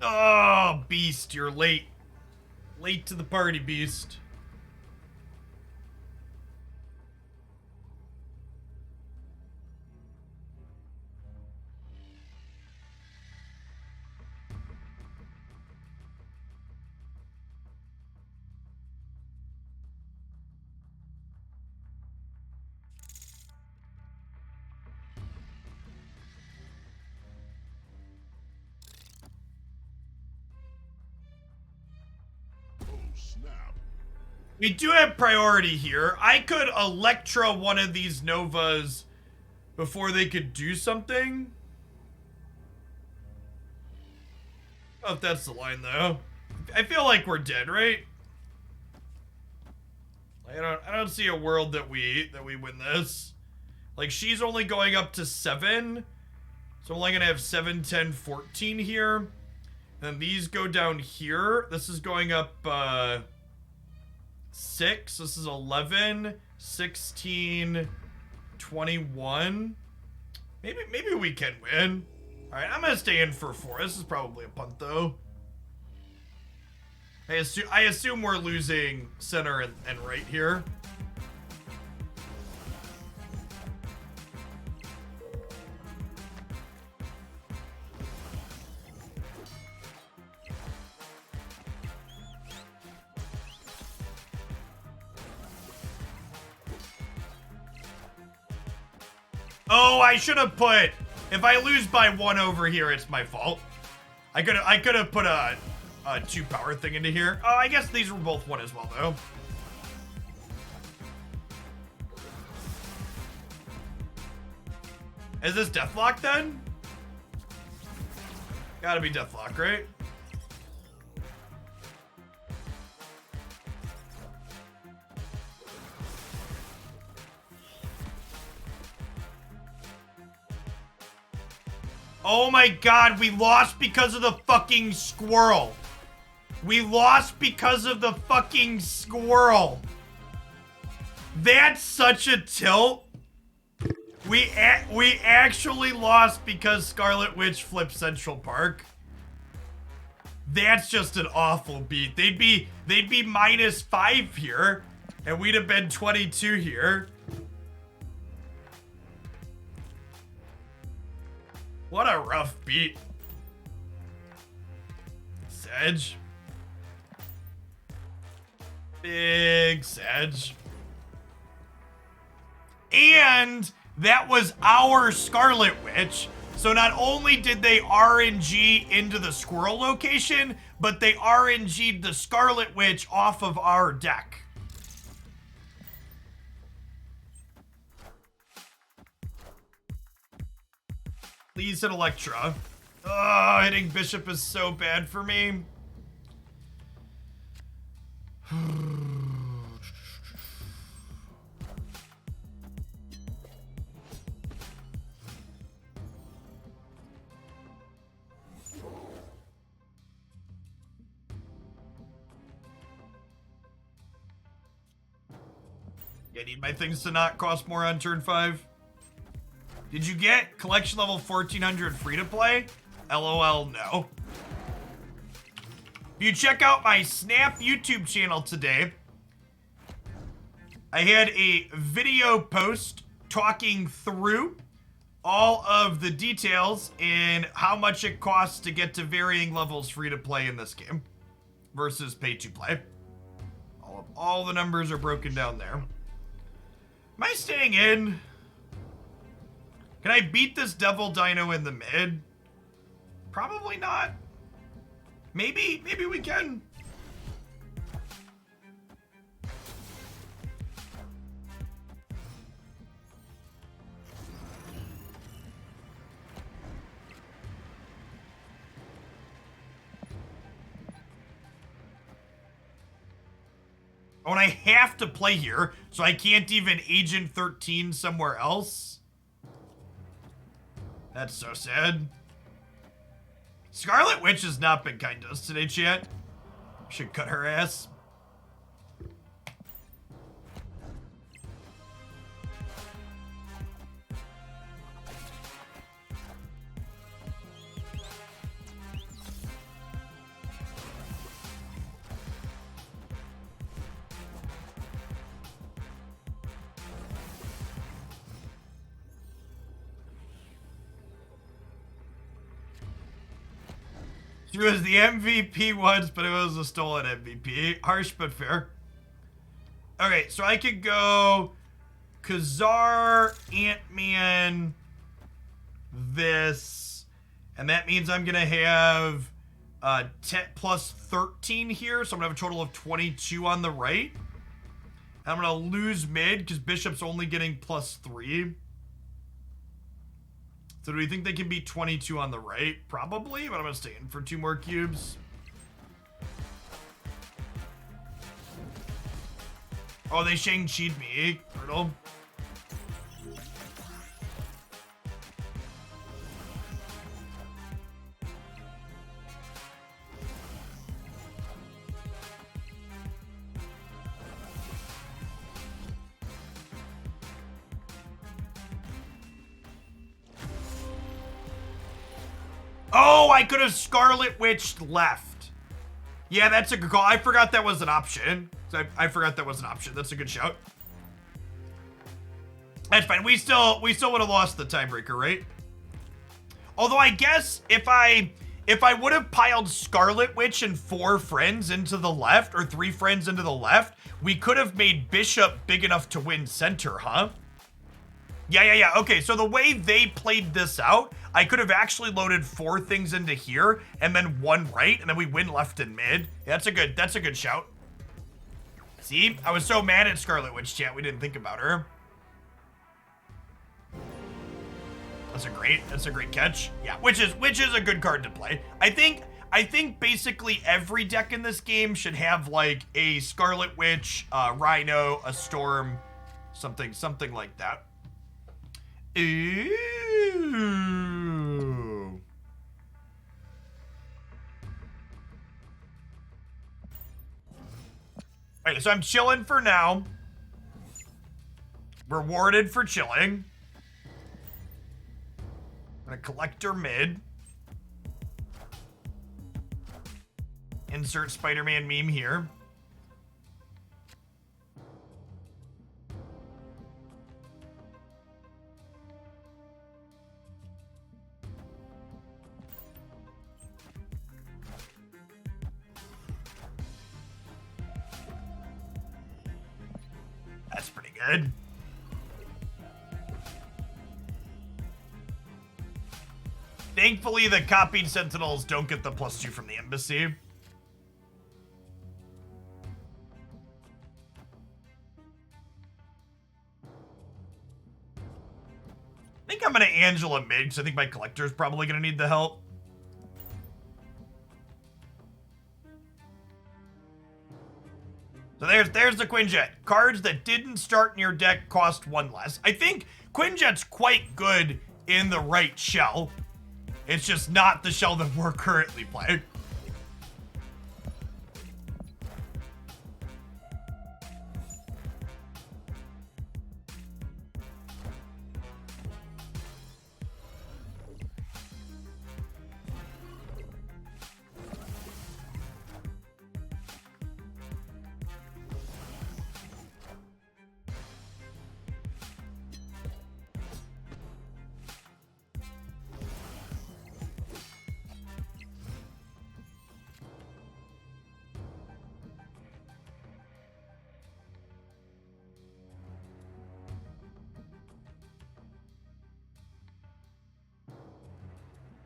Oh, Beast, you're late. Late to the party, Beast. Oh, snap. We do have priority here. I could Electra one of these Novas before they could do something. I don't know if that's the line, though. I feel like we're dead, right? I don't see a world that we win this. Like, she's only going up to 7. So I'm only gonna have 7, 10, 14 here. And then these go down here. This is going up 6. This is 11, 16, 21. Maybe we can win. Alright, I'm gonna stay in for 4. This is probably a punt, though. I assume we're losing center and right here. Oh, I should have put... If I lose by 1 over here, it's my fault. I could have put a 2 power thing into here. Oh, I guess these were both 1 as well, though. Is this Deathlock, then? Gotta be Deathlock, right? Oh my god, we lost because of the fucking squirrel. We lost because of the fucking squirrel. That's such a tilt. We actually lost because Scarlet Witch flipped Central Park. That's just an awful beat. They'd be -5 here, and we'd have been 22 here. What a rough beat. Sedge. Big Sedge. And that was our Scarlet Witch. So not only did they RNG into the squirrel location, but they RNG'd the Scarlet Witch off of our deck. Please hit Electra. Oh, hitting Bishop is so bad for me. I need my things to not cost more on turn 5. Did you get collection level 1400 free to play? LOL, no. If you check out my Snap YouTube channel today, I had a video post talking through all of the details and how much it costs to get to varying levels free to play in this game versus pay to play. All the numbers are broken down there. Am I staying in? Can I beat this Devil Dino in the mid? Probably not. Maybe we can. Oh, and I have to play here, so I can't even Agent 13 somewhere else. That's so sad. Scarlet Witch has not been kind to us today, chat. Should cut her ass. She was the MVP once, but it was a stolen MVP. Harsh but fair. Okay, so I could go Khazar, Ant-Man, this, and that means I'm gonna have 10 plus 13 here, so I'm gonna have a total of 22 on the right. I'm gonna lose mid because Bishop's only getting plus 3. So do we think they can beat 22 on the right? Probably, but I'm gonna stay in for 2 more cubes. Oh, they Shang-Chi'd me. Brutal. Oh, I could have Scarlet Witched left. Yeah, that's a good call. I forgot that was an option. I forgot that was an option. That's a good shout. That's fine. We still would have lost the tiebreaker, right? Although I guess if I would have piled Scarlet Witch and 4 friends into the left, or 3 friends into the left, we could have made Bishop big enough to win center, huh? Yeah. Okay, so the way they played this out, I could have actually loaded 4 things into here and then 1 right, and then we win left and mid. Yeah, that's a good shout. See, I was so mad at Scarlet Witch, chat, we didn't think about her. That's a great catch. Yeah, which is a good card to play. I think basically every deck in this game should have like a Scarlet Witch, Rhino, a Storm, something like that. Ooh. Alright, so I'm chilling for now. Rewarded for chilling. I'm gonna Collector mid. Insert Spider-Man meme here. That's pretty good. Thankfully, the copied Sentinels don't get the +2 from the embassy. I think I'm gonna Angela mid, because I think my Collector's probably gonna need the help. So there's the Quinjet. Cards that didn't start in your deck cost 1 less. I think Quinjet's quite good in the right shell. It's just not the shell that we're currently playing.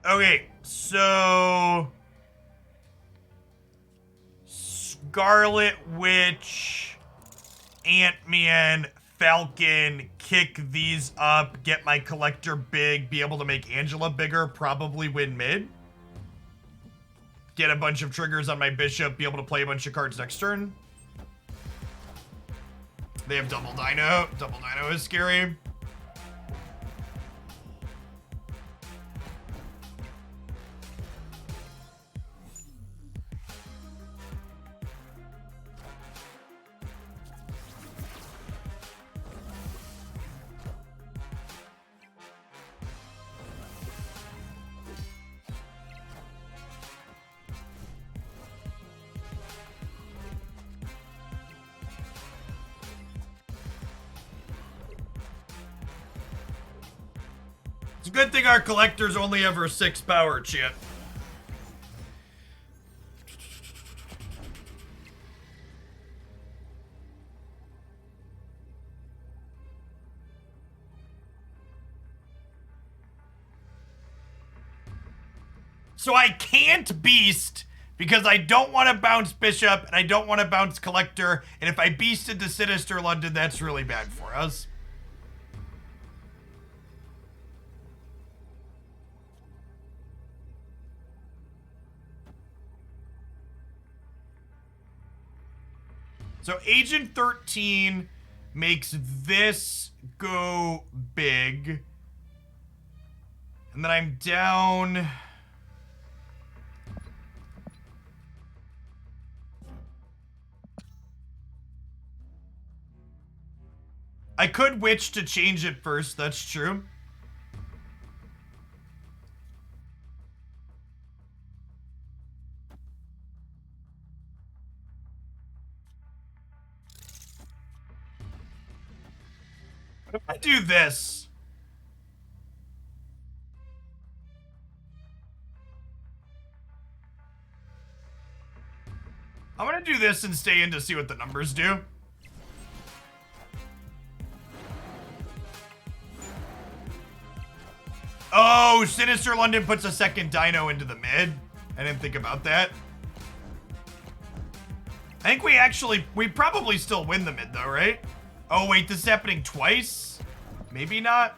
Okay, so Scarlet Witch, Ant-Man, Falcon, kick these up, get my Collector big, be able to make Angela bigger, probably win mid. Get a bunch of triggers on my Bishop, be able to play a bunch of cards next turn. They have double Dino. Double Dino is scary. It's a good thing our collector's only ever 6 power, chat. So I can't beast because I don't want to bounce Bishop and I don't want to bounce Collector. And if I beasted to Sinister London, that's really bad for us. So Agent 13 makes this go big. And then I'm down... I could witch to change it first, that's true. What if I do this? I'm gonna do this and stay in to see what the numbers do. Oh, Sinister London puts a second dino into the mid. I didn't think about that. I think we probably still win the mid though, right? Oh wait, this is happening twice? Maybe not.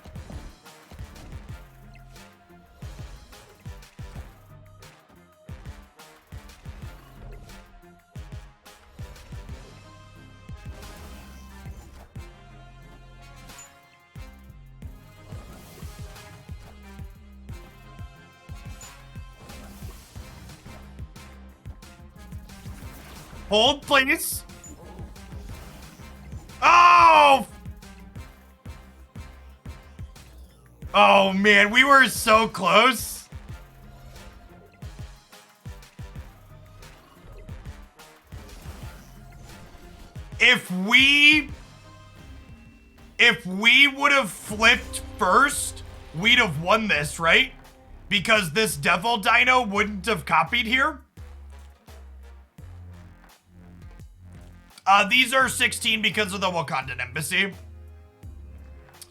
Hold, please. Oh! Oh, man. We were so close. If we would have flipped first, we'd have won this, right? Because this Devil Dino wouldn't have copied here. These are 16 because of the Wakandan Embassy.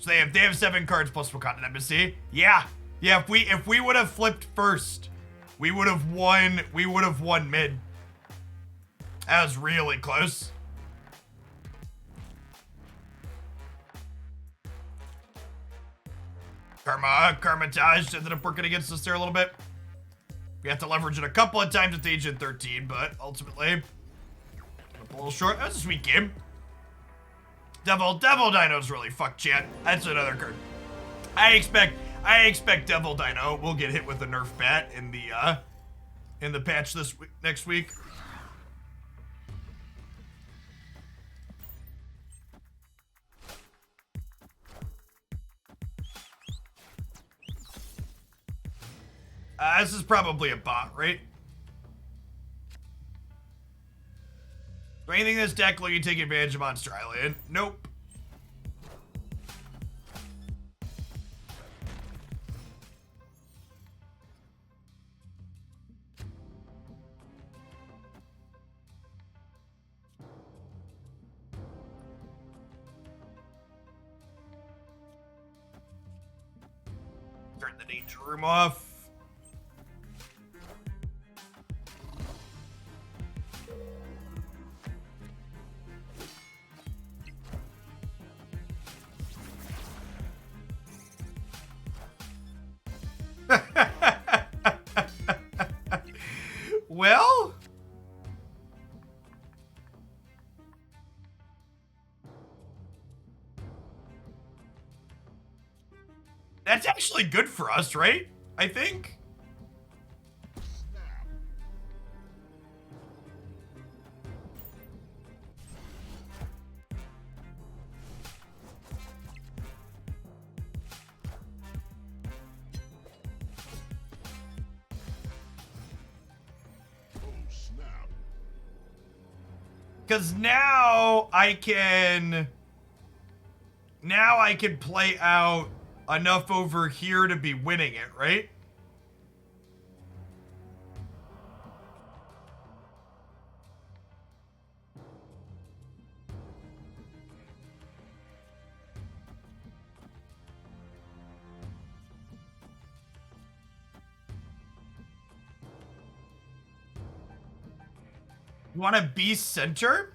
So they have 7 cards plus Wakandan Embassy. Yeah. Yeah, if we would have flipped first, we would have won mid. That was really close. Karmatage ended up working against us there a little bit. We have to leverage it a couple of times with Agent 13, but ultimately a little short. That was a sweet game. Devil Dino's really fucked, chat. That's another card. I expect Devil Dino will get hit with a nerf bat in the patch next week. This is probably a bot, right? Do anything in this deck let you take advantage of Monster Island? Nope. Turn the danger room off. Well, that's actually good for us, right? I think. Because now I can play out enough over here to be winning it, right? You want a beast center?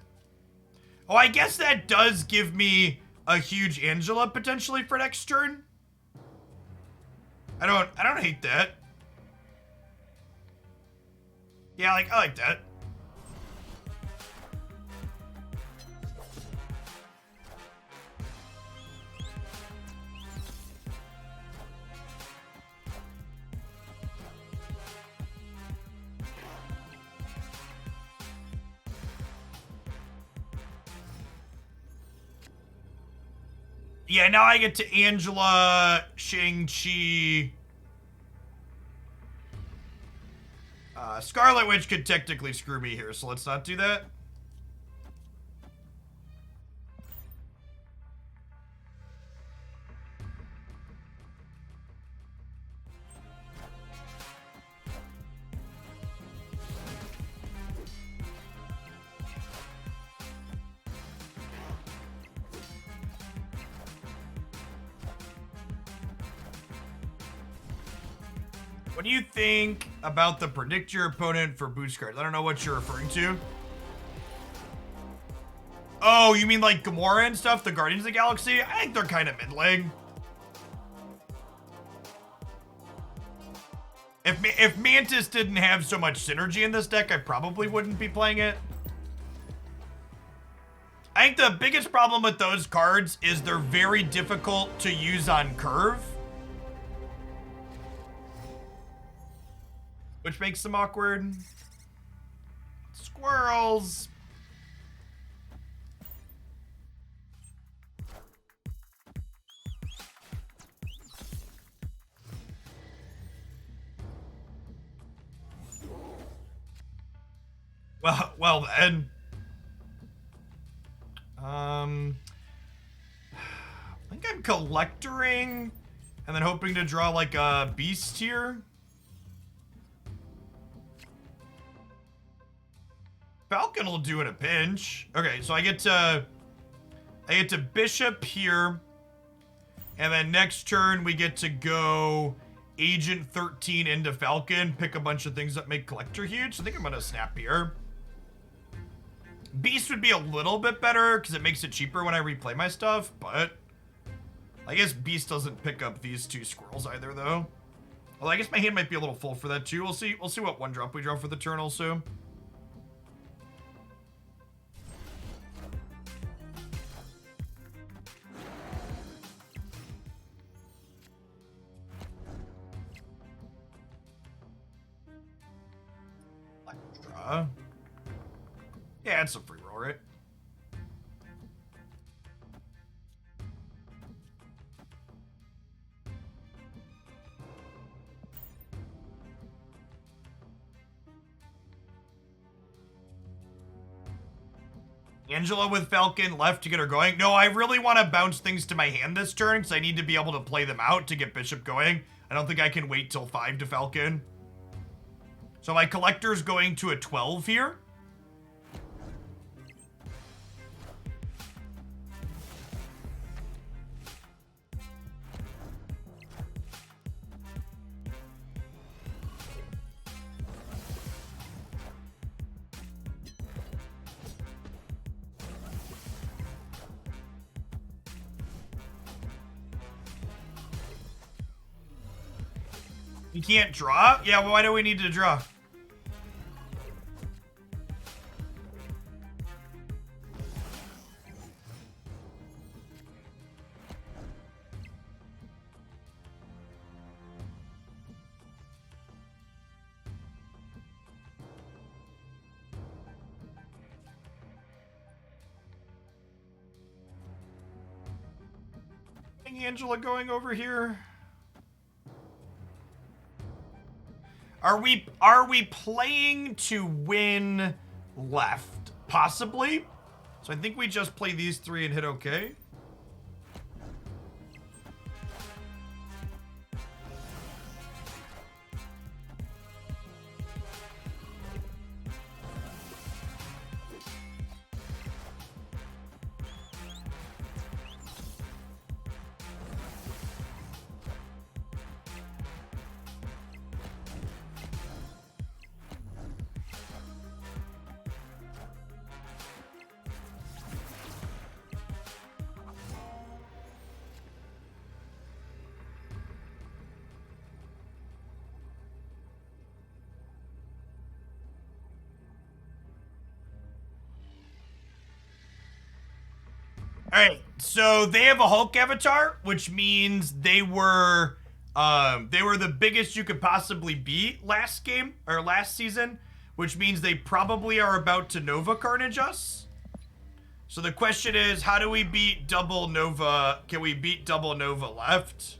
Oh, I guess that does give me a huge Angela potentially for next turn. I don't hate that. Yeah, I like that. Yeah, now I get to Angela, Shang-Chi. Scarlet Witch could technically screw me here, so let's not do that. What do you think about the predict your opponent for boost cards? I don't know what you're referring to. Oh, you mean like Gamora and stuff? The Guardians of the Galaxy? I think they're kind of middling. If Mantis didn't have so much synergy in this deck, I probably wouldn't be playing it. I think the biggest problem with those cards is they're very difficult to use on curve, which makes them awkward. Squirrels. Well then. I think I'm collectoring and then hoping to draw like a beast here. Falcon will do in a pinch. Okay, so I get to Bishop here. And then next turn we get to go Agent 13 into Falcon, pick a bunch of things that make Collector huge. So I think I'm gonna snap here. Beast would be a little bit better because it makes it cheaper when I replay my stuff, but I guess Beast doesn't pick up these two squirrels either though. Well, I guess my hand might be a little full for that too. We'll see what one drop we draw for the turn also. Yeah, it's a free roll, right? Angela with Falcon left to get her going. No, I really want to bounce things to my hand this turn because I need to be able to play them out to get Bishop going. I don't think I can wait till 5 to Falcon. So my collector's going to a 12 here. You can't draw? Yeah, well, why do we need to draw? Angela going over here. Are we playing to win left? Possibly. So I think we just play these three and hit okay. right, so they have a Hulk avatar, which means they were the biggest you could possibly be last game or last season, which means they probably are about to Nova Carnage us. So the question is, how do we beat double Nova? Can we beat double Nova left?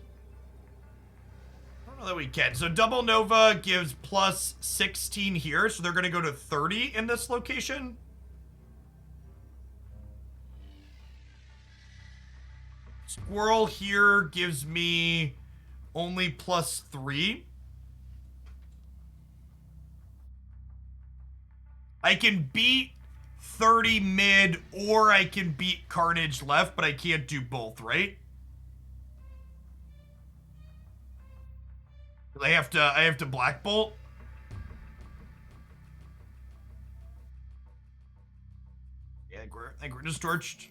I don't know that we can. So double Nova gives plus 16 here, so they're going to go to 30 in this location. Squirrel here gives me only plus 3. I can beat 30 mid, or I can beat Carnage left, but I can't do both, right? I have to Black Bolt. Yeah, I think we're just torched.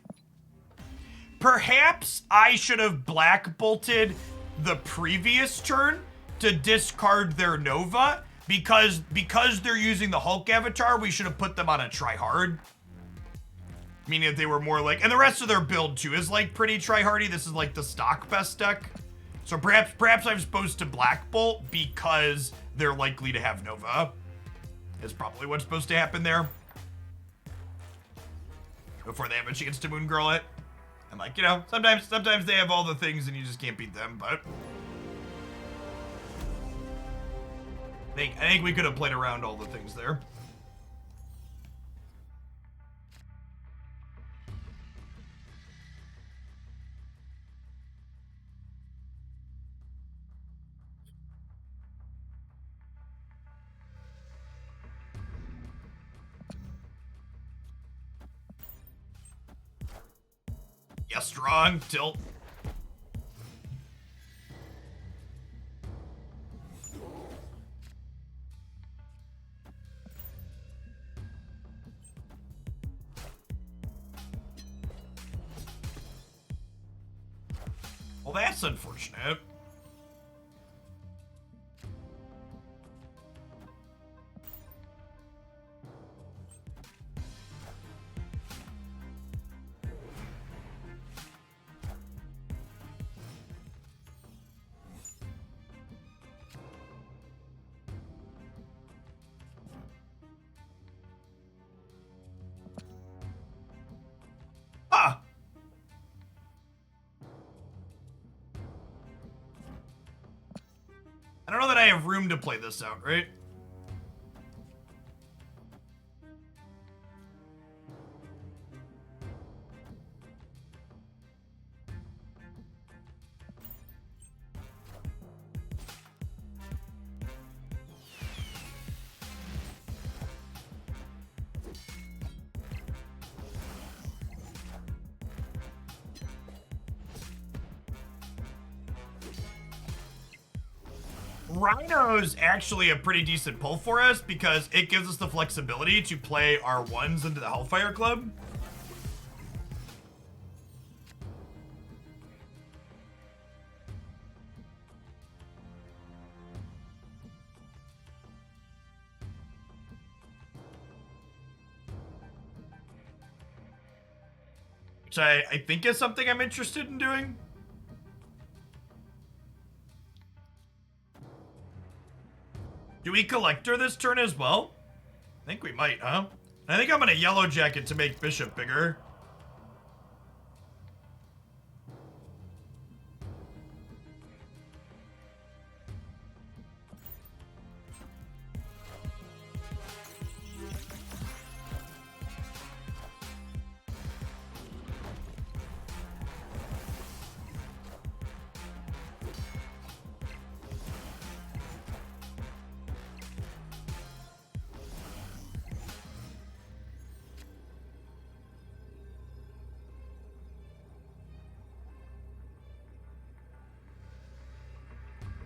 Perhaps I should have Black Bolted the previous turn to discard their Nova, because they're using the Hulk avatar, we should have put them on a try hard. Meaning that they were more like, and the rest of their build too is like pretty try-hardy. This is like the stock best deck. So perhaps I'm supposed to Black Bolt because they're likely to have Nova. Is probably what's supposed to happen there. Before they have a chance to Moon Girl it. I'm like, you know, sometimes they have all the things and you just can't beat them, but I think we could have played around all the things there. Yeah, strong tilt. Well, that's unfortunate. Ah! I don't know that I have room to play this out, right? Rhino's actually a pretty decent pull for us because it gives us the flexibility to play our ones into the Hellfire Club. Which I think is something I'm interested in doing. Do we Collector this turn as well? I think we might, huh? I think I'm gonna Yellow Jacket to make Bishop bigger.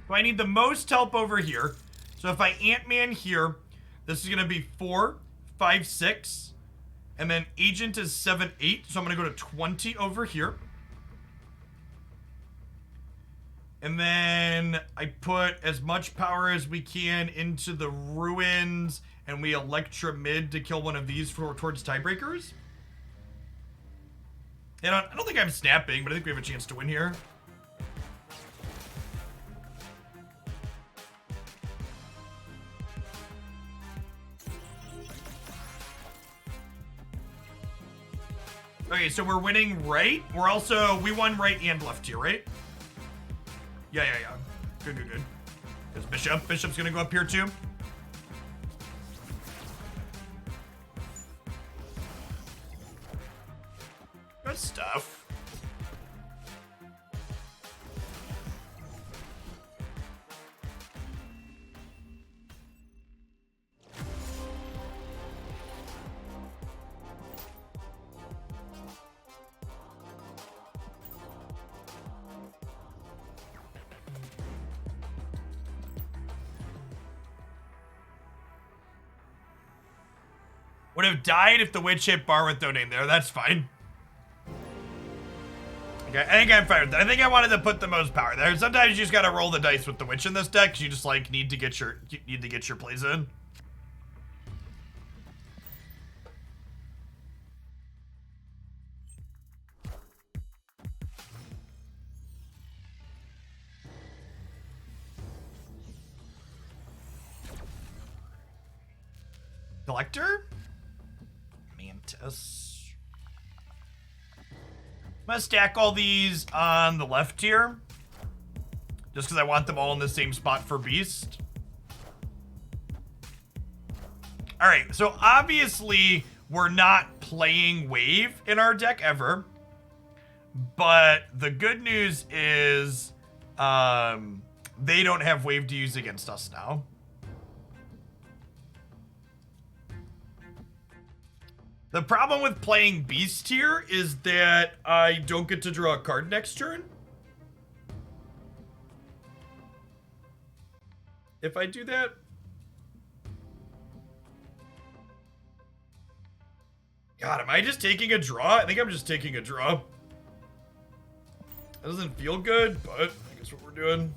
So I need the most help over here. So if I Ant-Man here, this is going to be 4, 5, 6. And then Agent is 7, 8. So I'm going to go to 20 over here. And then I put as much power as we can into the Ruins. And we Electra mid to kill one of these towards tiebreakers. And I don't think I'm snapping, but I think we have a chance to win here. Okay, so we're winning right. We won right and left here, right? Yeah. Good. There's Bishop. Bishop's gonna go up here too. Good stuff. Would have died if the witch hit bar with no name there. That's fine. Okay, I think I'm fine with that. I think I wanted to put the most power there. Sometimes you just gotta roll the dice with the witch in this deck, 'cause you just like need to get your plays in. Collector? Mantis. I'm gonna stack all these on the left here. Just because I want them all in the same spot for Beast. Alright, so obviously we're not playing Wave in our deck ever. But the good news is they don't have Wave to use against us now. The problem with playing Beast here is that I don't get to draw a card next turn. If I do that... God, am I just taking a draw? I think I'm just taking a draw. That doesn't feel good, but I guess what we're doing.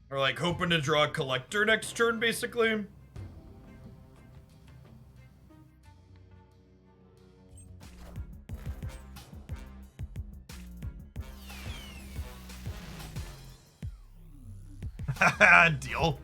Or like hoping to draw a collector next turn, basically. Deal.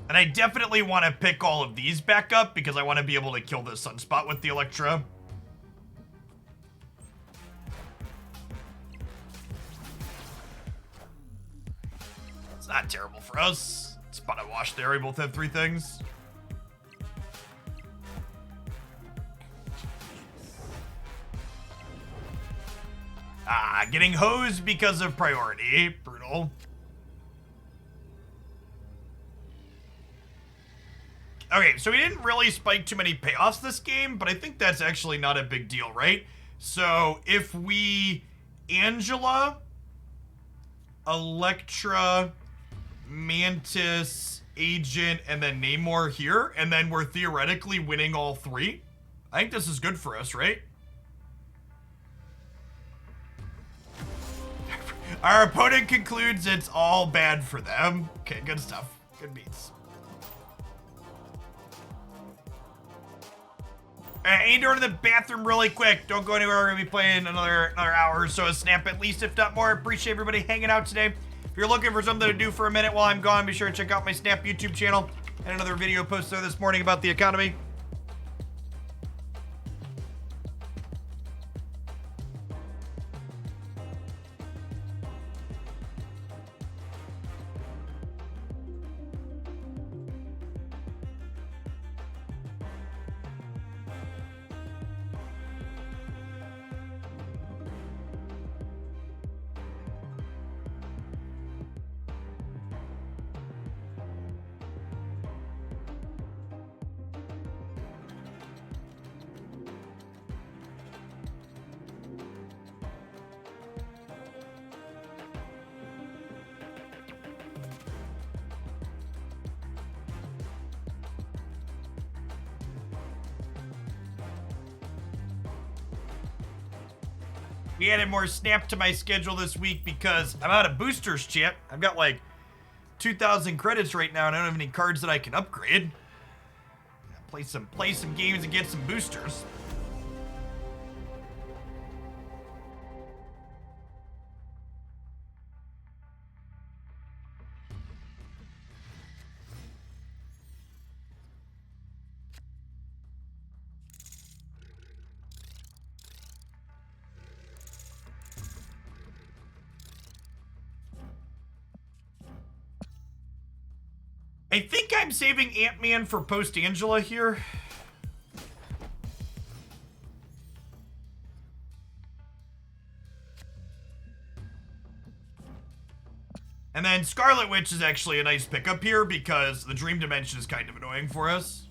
And I definitely want to pick all of these back up because I want to be able to kill this Sunspot with the Electra. It's not terrible for us. Spot and wash there. We both have 3 things. Getting hosed because of priority. Brutal. Okay, so we didn't really spike too many payoffs this game, but I think that's actually not a big deal, right? So if we Angela, Electra, Mantis, Agent, and then Namor here, and then we're theoretically winning all 3, I think this is good for us, right? Our opponent concludes it's all bad for them. Okay, good stuff. Good beats. I need to run to the bathroom really quick. Don't go anywhere. We're going to be playing another hour or so of Snap, at least, if not more. Appreciate everybody hanging out today. If you're looking for something to do for a minute while I'm gone, be sure to check out my Snap YouTube channel and another video posted there this morning about the economy. We added more Snap to my schedule this week because I'm out of boosters, chat. I've got like 2,000 credits right now and I don't have any cards that I can upgrade. Play some games and get some boosters. I think I'm saving Ant-Man for post-Angela here. And then Scarlet Witch is actually a nice pickup here because the Dream Dimension is kind of annoying for us.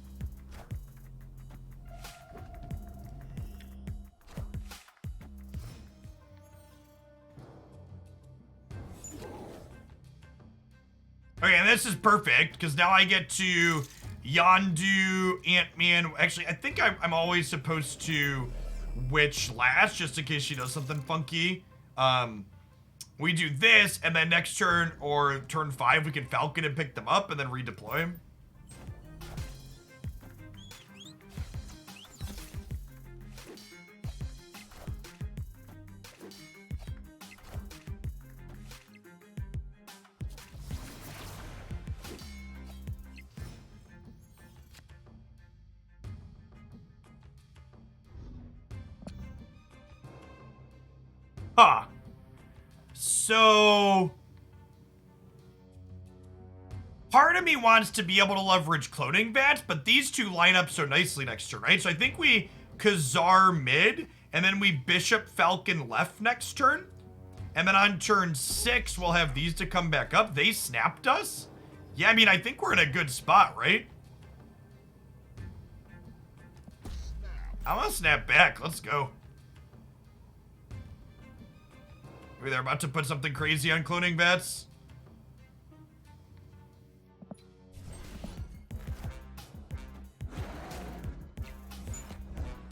Okay, and this is perfect, because now I get to Yondu, Ant-Man. Actually, I think I'm always supposed to Witch last, just in case she does something funky. We do this, and then next turn, or turn 5, we can Falcon and pick them up, and then redeploy them. Huh. So, part of me wants to be able to leverage cloning bats, but these two line up so nicely next turn, right? So I think we Khazar mid, and then we Bishop Falcon left next turn. And then on turn 6, we'll have these to come back up. They snapped us? Yeah, I mean, I think we're in a good spot, right? I want to snap back. Let's go. Maybe they're about to put something crazy on cloning bats.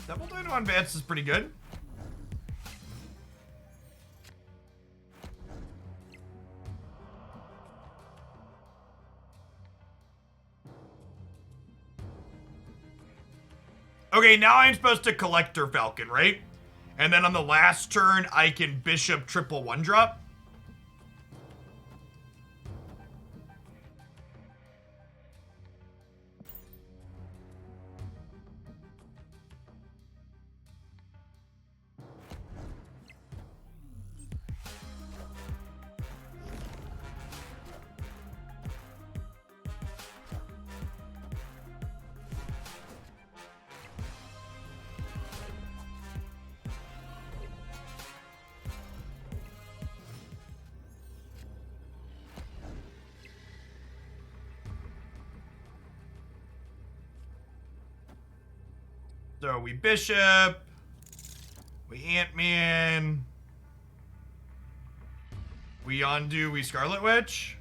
Double Dino on bats is pretty good. Okay, now I'm supposed to Collector Falcon, right? And then on the last turn, I can Bishop triple 1-drop. So we Bishop, we Ant-Man, we Yondu, we Scarlet Witch.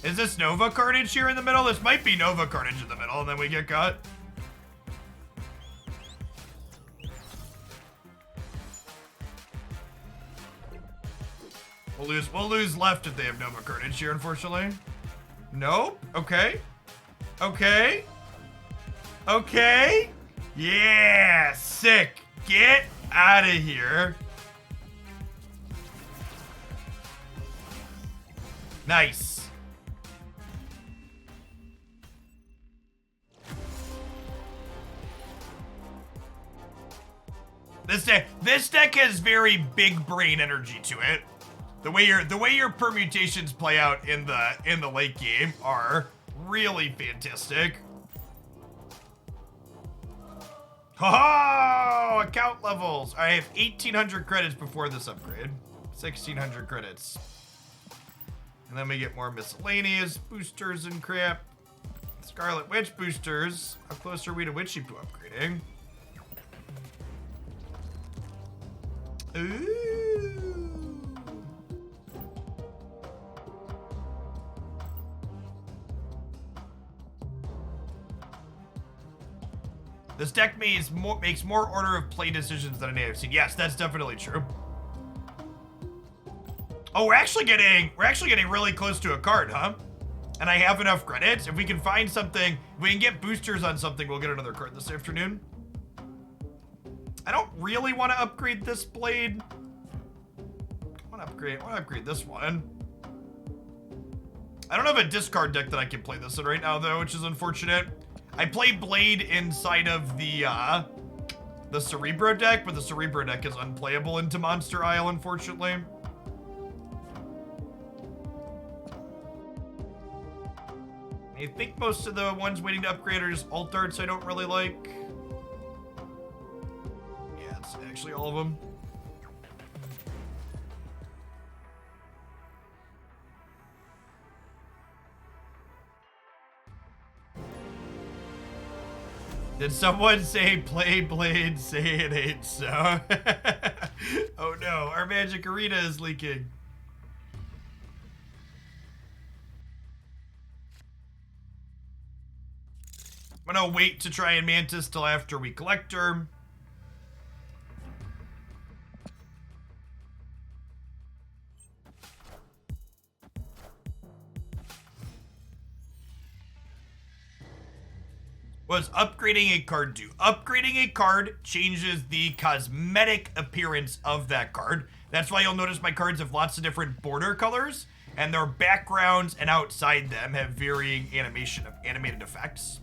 Is this Nova Carnage here in the middle? This might be Nova Carnage in the middle, and then we get cut. We'll lose left if they have Nova Carnage here, unfortunately. Nope. Okay. Okay. Okay. Yeah, sick. Get out of here. Nice. This deck has very big brain energy to it. The way your permutations play out in the late game are really fantastic. Oh, account levels. I have 1,800 credits before this upgrade. 1,600 credits. And then we get more miscellaneous boosters and crap. Scarlet Witch boosters. How close are we to Witchy Poo upgrading? Ooh. This deck makes more order of play decisions than any I've seen. Yes, that's definitely true. Oh, we're actually getting really close to a card, huh? And I have enough credits. If we can find something, if we can get boosters on something, we'll get another card this afternoon. I don't really want to upgrade this blade. I want to upgrade this one. I don't have a discard deck that I can play this in right now, though, which is unfortunate. I play Blade inside of the Cerebro deck, but the Cerebro deck is unplayable into Monster Isle, unfortunately. I think most of the ones waiting to upgrade are just alt arts I don't really like. Yeah, it's actually all of them. Did someone say play Blade? Say it ain't so. Oh no, our Magic Arena is leaking. I'm gonna wait to try and Mantis till after we collect her. What does upgrading a card do? Upgrading a card changes the cosmetic appearance of that card. That's why you'll notice my cards have lots of different border colors, and their backgrounds and outside them have varying animated effects.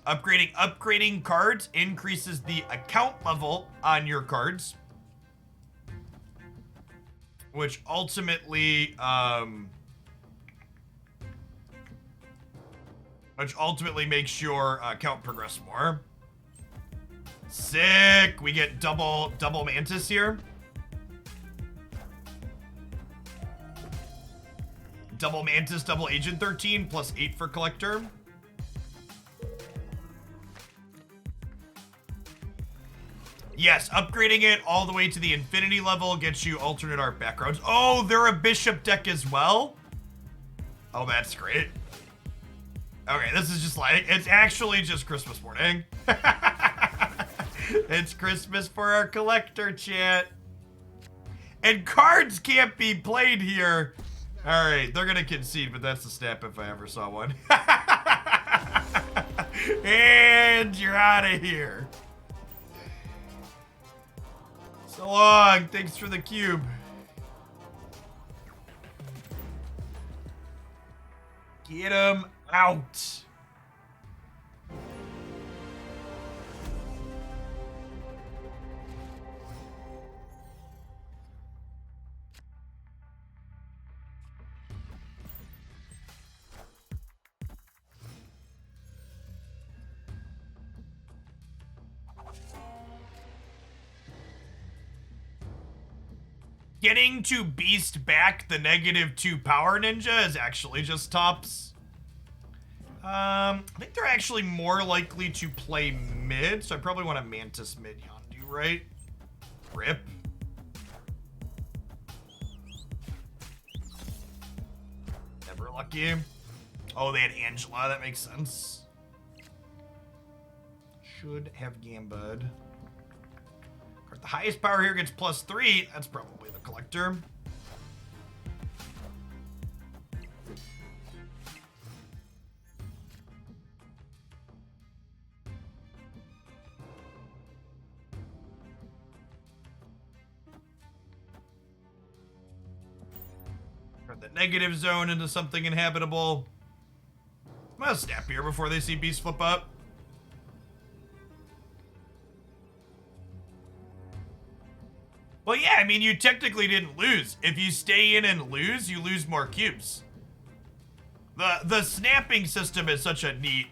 Upgrading cards increases the account level on your cards, which ultimately makes your account progress more. Sick. We get double Mantis here. Double Mantis, double Agent 13, plus 8 for Collector. Yes, upgrading it all the way to the infinity level gets you alternate art backgrounds. Oh, they're a Bishop deck as well? Oh, that's great. Okay, this is just like, it's actually just Christmas morning. It's Christmas for our collector, chat. And cards can't be played here. All right, they're gonna concede, but that's the snap if I ever saw one. And you're out of here. So long. Thanks for the cube. Get him out. Getting to beast back the -2 power ninja is actually just tops. I think they're actually more likely to play mid, so I probably want a Mantis mid Yondu, right? Rip. Never lucky. Oh, they had Angela, that makes sense. Should have Gambud. The highest power here gets +3. That's probably the collector. Turn the negative zone into something inhabitable. I'm gonna snap here before they see Beast flip up. Well, yeah, I mean, you technically didn't lose. If you stay in and lose, you lose more cubes. The snapping system is such a neat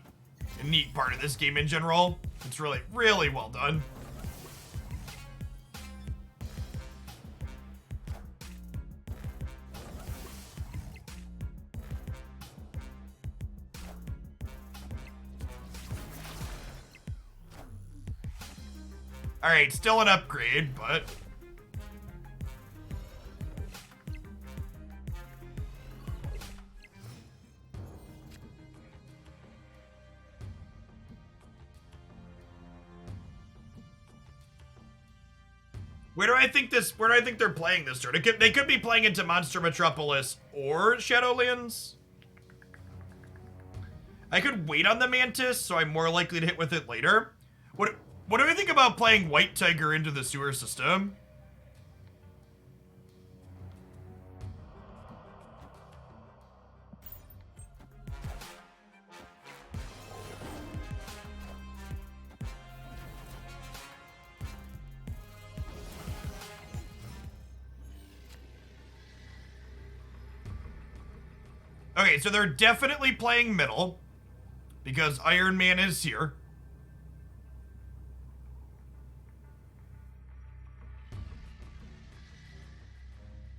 part of this game in general. It's really, really well done. All right, still an upgrade, but... Where do I think they're playing this turn? They could be playing into Monster Metropolis or Shadowlands. I could wait on the Mantis, so I'm more likely to hit with it later. What do we think about playing White Tiger into the sewer system? Okay, so they're definitely playing middle because Iron Man is here.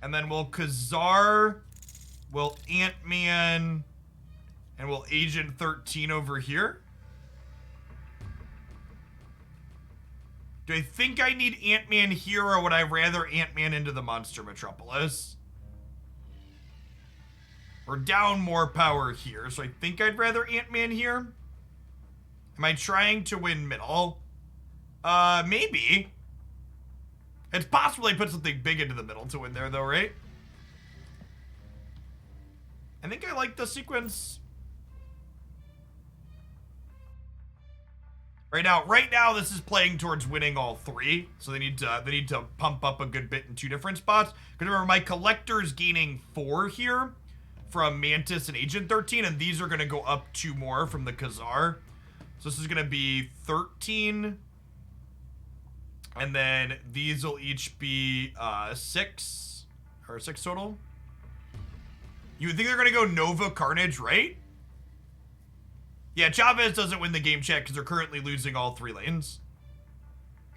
And then we'll Khazar, we'll Ant-Man, and we'll Agent 13 over here. Do I think I need Ant-Man here, or would I rather Ant-Man into the Monster Metropolis? We're down more power here, so I think I'd rather Ant-Man here. Am I trying to win middle? Maybe. It's possible I put something big into the middle to win there, though, right? I think I like the sequence. Right now, this is playing towards winning all three, so they need to pump up a good bit in two different spots. Because remember, my collector's gaining 4 here from Mantis and Agent 13, and these are going to go up 2 more from the Khazar. So this is going to be 13, and then these will each be 6 total. You would think they're going to go Nova Carnage, right? Yeah, Chavez doesn't win the game check because they're currently losing all 3 lanes.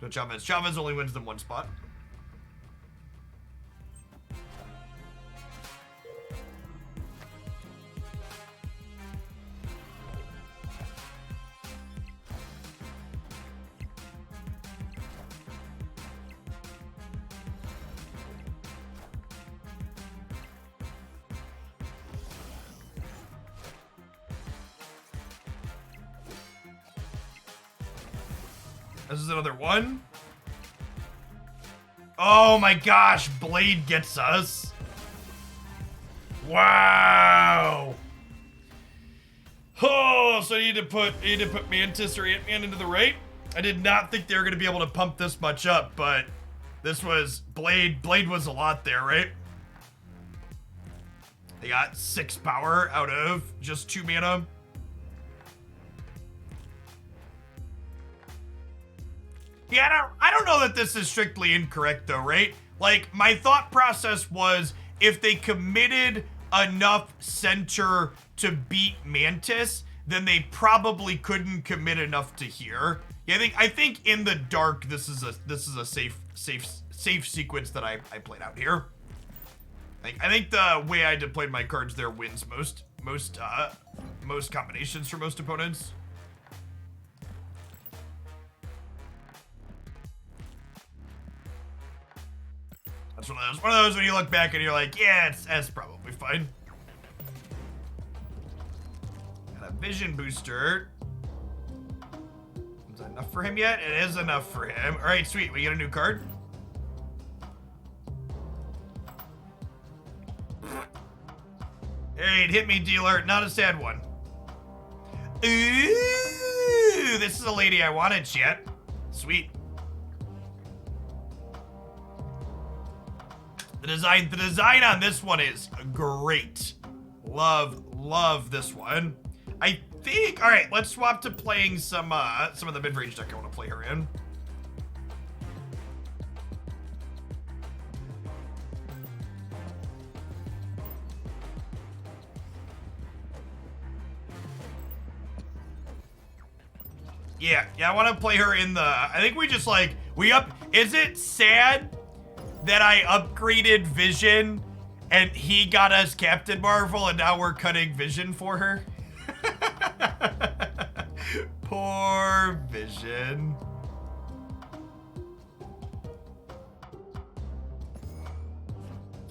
So Chavez only wins them 1 spot. This is another one. Oh my gosh, Blade gets us. Wow. Oh, so I need to put Mantis or Ant-Man into the right. I did not think they were going to be able to pump this much up, but this was Blade. Blade was a lot there, right? They got 6 power out of just 2 mana. Yeah, I don't know that this is strictly incorrect though, right? Like, my thought process was if they committed enough center to beat Mantis, then they probably couldn't commit enough to here. Yeah, I think in the dark this is a safe sequence that I played out here. I think the way I deployed my cards there wins most combinations for most opponents. That's one of those when you look back and you're like, yeah, that's probably fine. Got a vision booster. Is that enough for him yet? It is enough for him. All right, sweet. We get a new card. Hey, hit me, dealer. Not a sad one. Ooh, this is a lady I wanted, chat. Sweet. The design on this one is great. Love this one. I think, all right, let's swap to playing some of the mid-range deck I want to play her in. Yeah, I want to play her in the, I think we just like, is it sad that I upgraded Vision and he got us Captain Marvel and now we're cutting Vision for her? Poor Vision.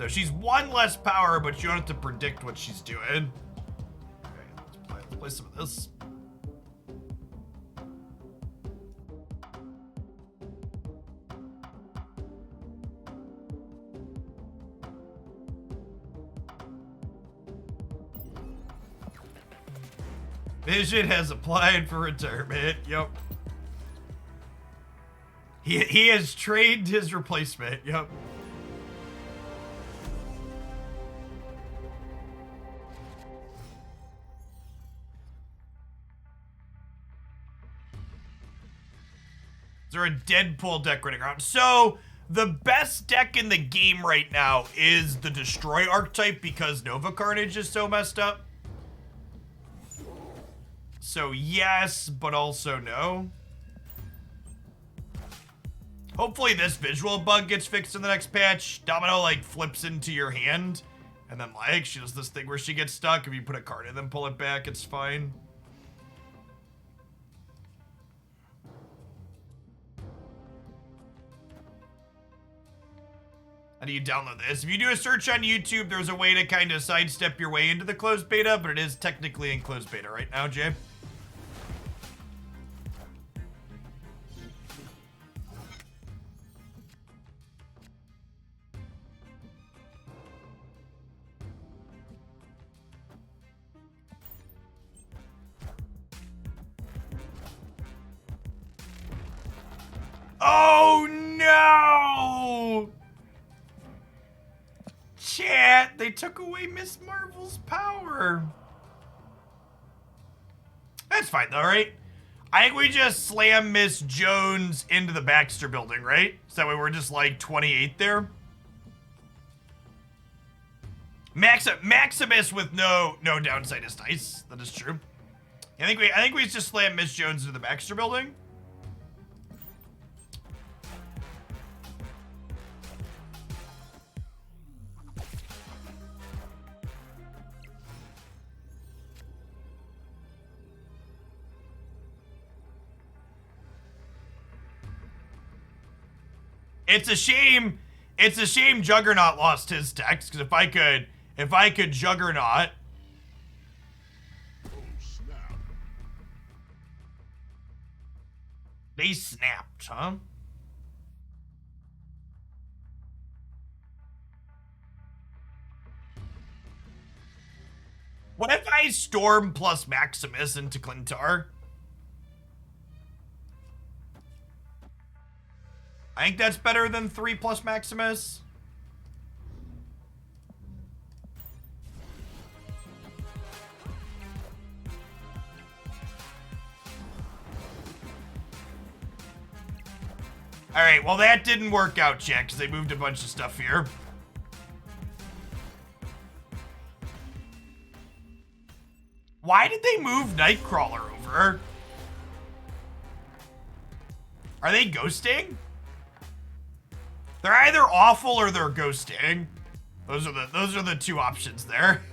So she's 1 less power, but you don't have to predict what she's doing. Okay, let's play some of this. Vision has applied for retirement. Yep. He has trained his replacement. Yep. Is there a Deadpool deck running around? So, the best deck in the game right now is the Destroy archetype because Nova Carnage is so messed up. So yes, but also no. Hopefully this visual bug gets fixed in the next patch. Domino like flips into your hand and then like she does this thing where she gets stuck. If you put a card in then pull it back, it's fine. How do you download this? If you do a search on YouTube, there's a way to kind of sidestep your way into the closed beta, but it is technically in closed beta right now, Jay. Oh no! Chat, they took away Miss Marvel's power. That's fine though, right? I think we just slam Miss Jones into the Baxter building, right? So that way we're just like 28 there. Maximus with no downside is nice. That is true. I think we just slam Miss Jones into the Baxter building. It's a shame Juggernaut lost his text, because if I could Juggernaut. Oh, snap. They snapped, huh? What if I Storm plus Maximus into Clintar? I think that's better than 3 plus Maximus. All right, well that didn't work out, chat, because they moved a bunch of stuff here. Why did they move Nightcrawler over? Are they ghosting? They're either awful or they're ghosting. Those are the 2 options there.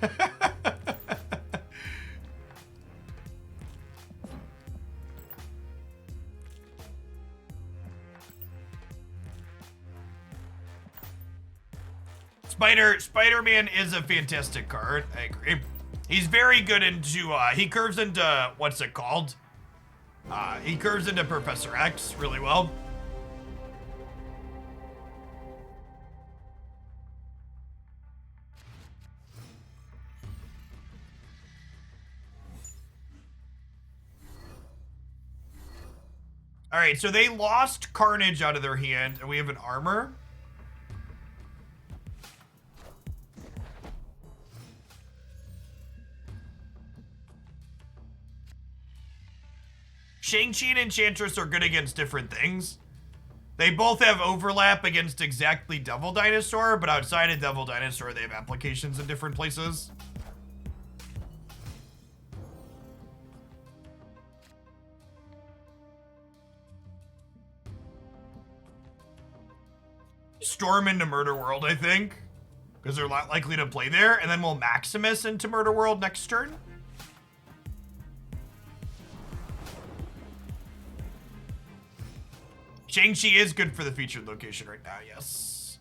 Spider-Man is a fantastic card. I agree. He's very good into he curves into what's it called? He curves into Professor X really well. All right, so they lost Carnage out of their hand, and we have an armor. Shang-Chi and Enchantress are good against different things. They both have overlap against exactly Devil Dinosaur, but outside of Devil Dinosaur, they have applications in different places. Storm into Murder World, I think, because they're not likely to play there, and then we'll Maximus into Murder World next turn. Shang-Chi is good for the featured location right now, yes.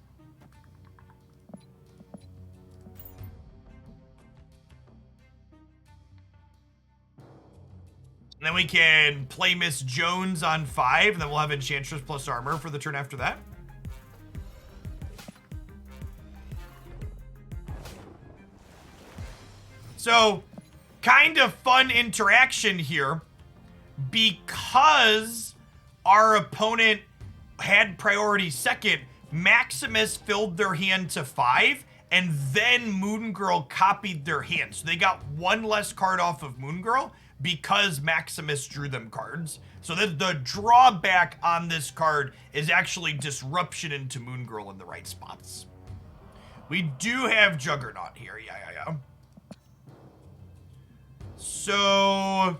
Then we can play Miss Jones on 5, and then we'll have Enchantress plus armor for the turn after that. So, kind of fun interaction here because our opponent had priority second. Maximus filled their hand to 5, and then Moon Girl copied their hand. So they got one less card off of Moon Girl because Maximus drew them cards. So the drawback on this card is actually disruption into Moon Girl in the right spots. We do have Juggernaut here. Yeah. So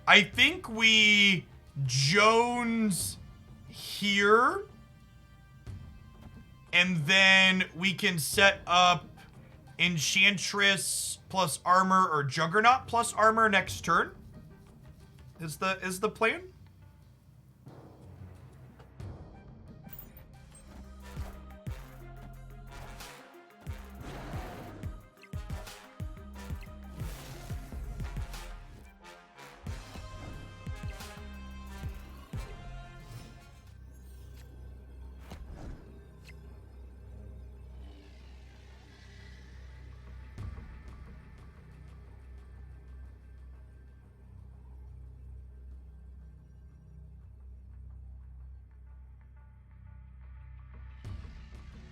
I think we Jones here, and then we can set up Enchantress plus armor or Juggernaut plus armor next turn. Is the plan?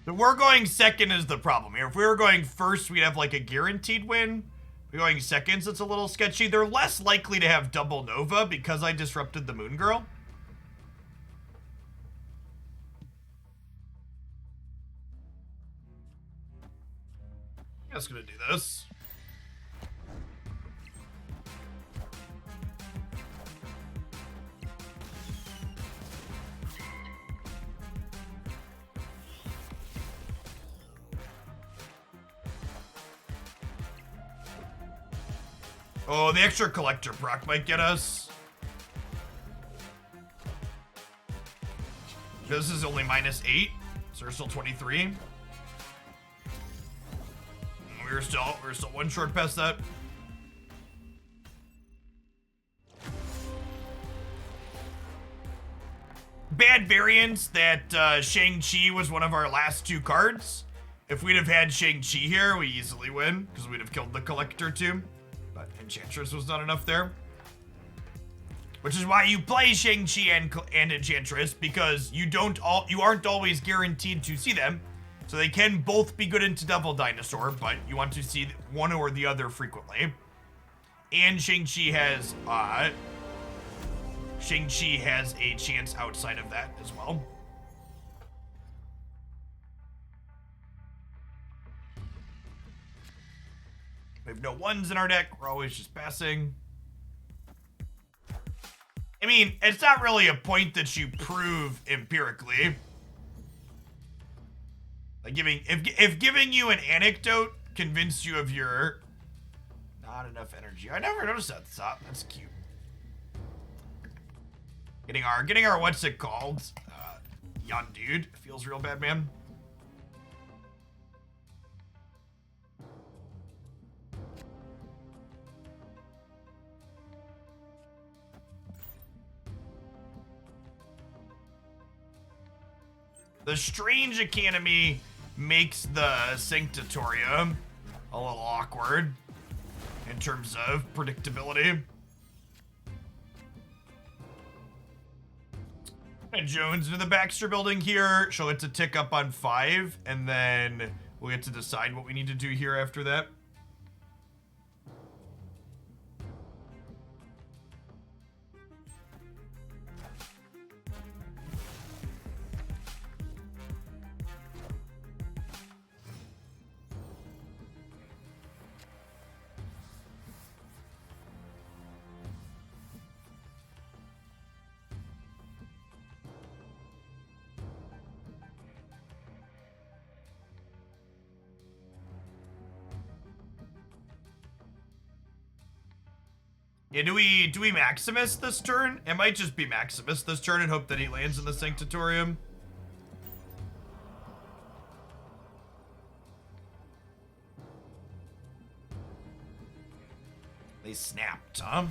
So we're going second is the problem here. If we were going first, we'd have like a guaranteed win. If we're going seconds, it's a little sketchy. They're less likely to have double Nova because I disrupted the Moon Girl. I'm just gonna do this. Oh, the extra collector proc might get us. This is only -8, so we're still 23. We're still one short past that. Bad variance that Shang-Chi was one of our last 2 cards. If we'd have had Shang-Chi here, we easily win because we'd have killed the collector too. But Enchantress was not enough there. Which is why you play Shang-Chi and Enchantress, because you aren't always guaranteed to see them. So they can both be good into Devil Dinosaur, but you want to see one or the other frequently. And Shang-Chi has a chance outside of that as well. We have no 1s in our deck. We're always just passing. I mean, it's not really a point that you prove empirically. Like if giving you an anecdote convinced you of your not enough energy. I never noticed that at the top. That's cute. Getting our what's it called? Yon dude. Feels real bad, man. The Strange Academy makes the Sanctatorium a little awkward in terms of predictability. And Jones into the Baxter building here. She'll get to tick up on 5, and then we'll get to decide what we need to do here after that. Yeah, do we Maximus this turn? It might just be Maximus this turn and hope that he lands in the Sanctatorium. They snapped, huh?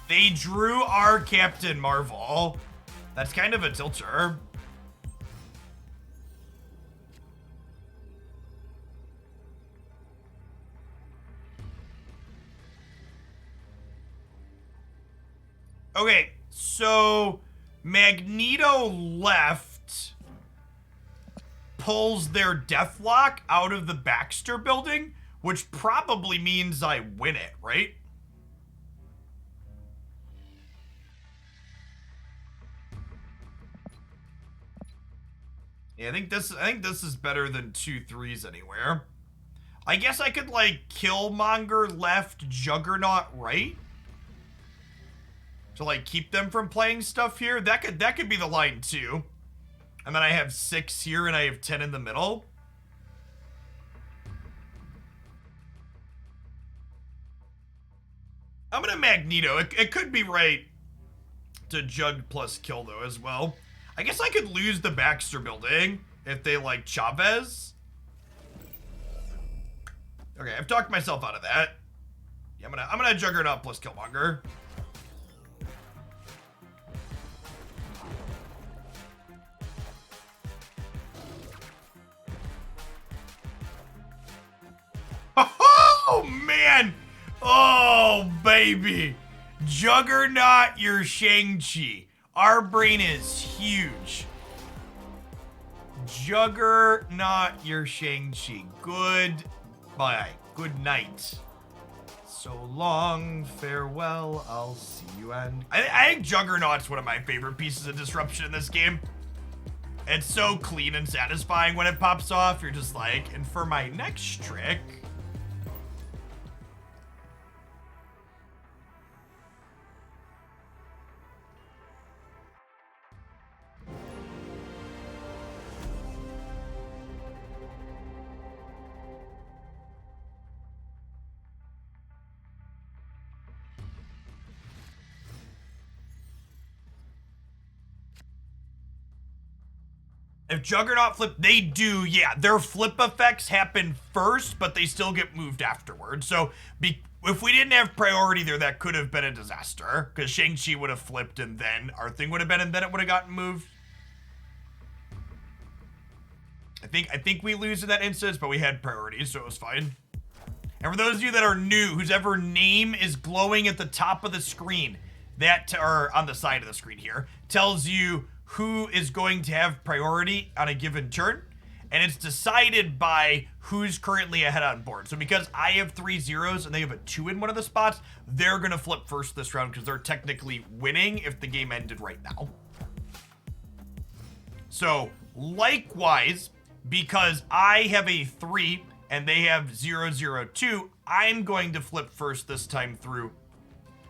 They drew our Captain Marvel. That's kind of a tilter. Okay, so Magneto left, pulls their Deathlock out of the Baxter building, which probably means I win it, right? Yeah, I think this is better than 2-3s anywhere. I guess I could like Killmonger left, Juggernaut right, to like keep them from playing stuff here. That could be the line too. And then I have 6 here and I have 10 in the middle. I'm gonna Magneto. It could be right to Jug plus kill though as well. I guess I could lose the Baxter building if they like Chavez. Okay, I've talked myself out of that. Yeah, I'm gonna Juggernaut plus Killmonger. Oh man! Oh baby! Juggernaut, your Shang-Chi. Our brain is huge. Juggernaut, your Shang-Chi. Goodbye. Good night. So long, farewell, I'll see you and... I think Juggernaut's one of my favorite pieces of disruption in this game. It's so clean and satisfying when it pops off. You're just like, and for my next trick... If Juggernaut flip, they do, yeah. Their flip effects happen first, but they still get moved afterwards. So if we didn't have priority there, that could have been a disaster. Because Shang-Chi would have flipped and then our thing would have been, and then it would have gotten moved. I think we lose in that instance, but we had priorities, so it was fine. And for those of you that are new, whose ever name is glowing at the top of the screen, or on the side of the screen here, tells you who is going to have priority on a given turn, and it's decided by who's currently ahead on board. So because I have 3 zeros and they have a 2 in one of the spots, they're gonna flip first this round because they're technically winning if the game ended right now. So likewise, because I have a 3 and they have 0, 0, 2, I'm going to flip first this time through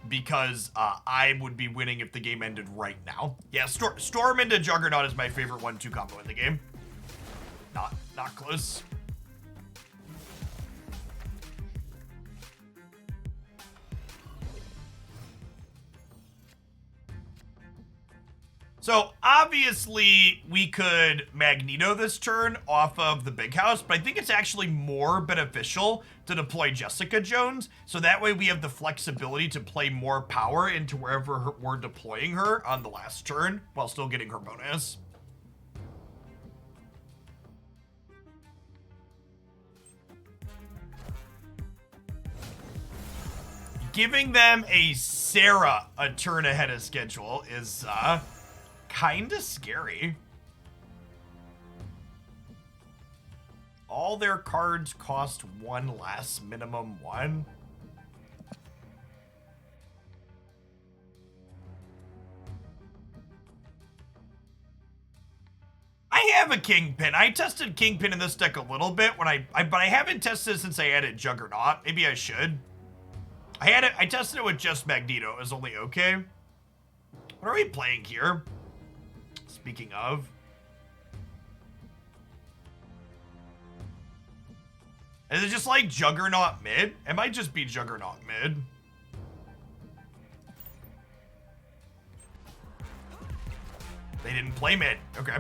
because I would be winning if the game ended right now. Yeah, Storm into Juggernaut is my favorite 1-2 combo in the game. Not close. So obviously we could Magneto this turn off of the big house, but I think it's actually more beneficial to deploy Jessica Jones. So that way we have the flexibility to play more power into wherever we're deploying her on the last turn while still getting her bonus. Giving them a Sarah a turn ahead of schedule is, kinda scary. All their cards cost 1 less, minimum 1. I have a Kingpin. I tested Kingpin in this deck a little bit when but I haven't tested it since I added Juggernaut. Maybe I should. I tested it with just Magneto. It was only okay. What are we playing here? Speaking of. Is it just like Juggernaut mid? It might just be Juggernaut mid. They didn't play mid. Okay.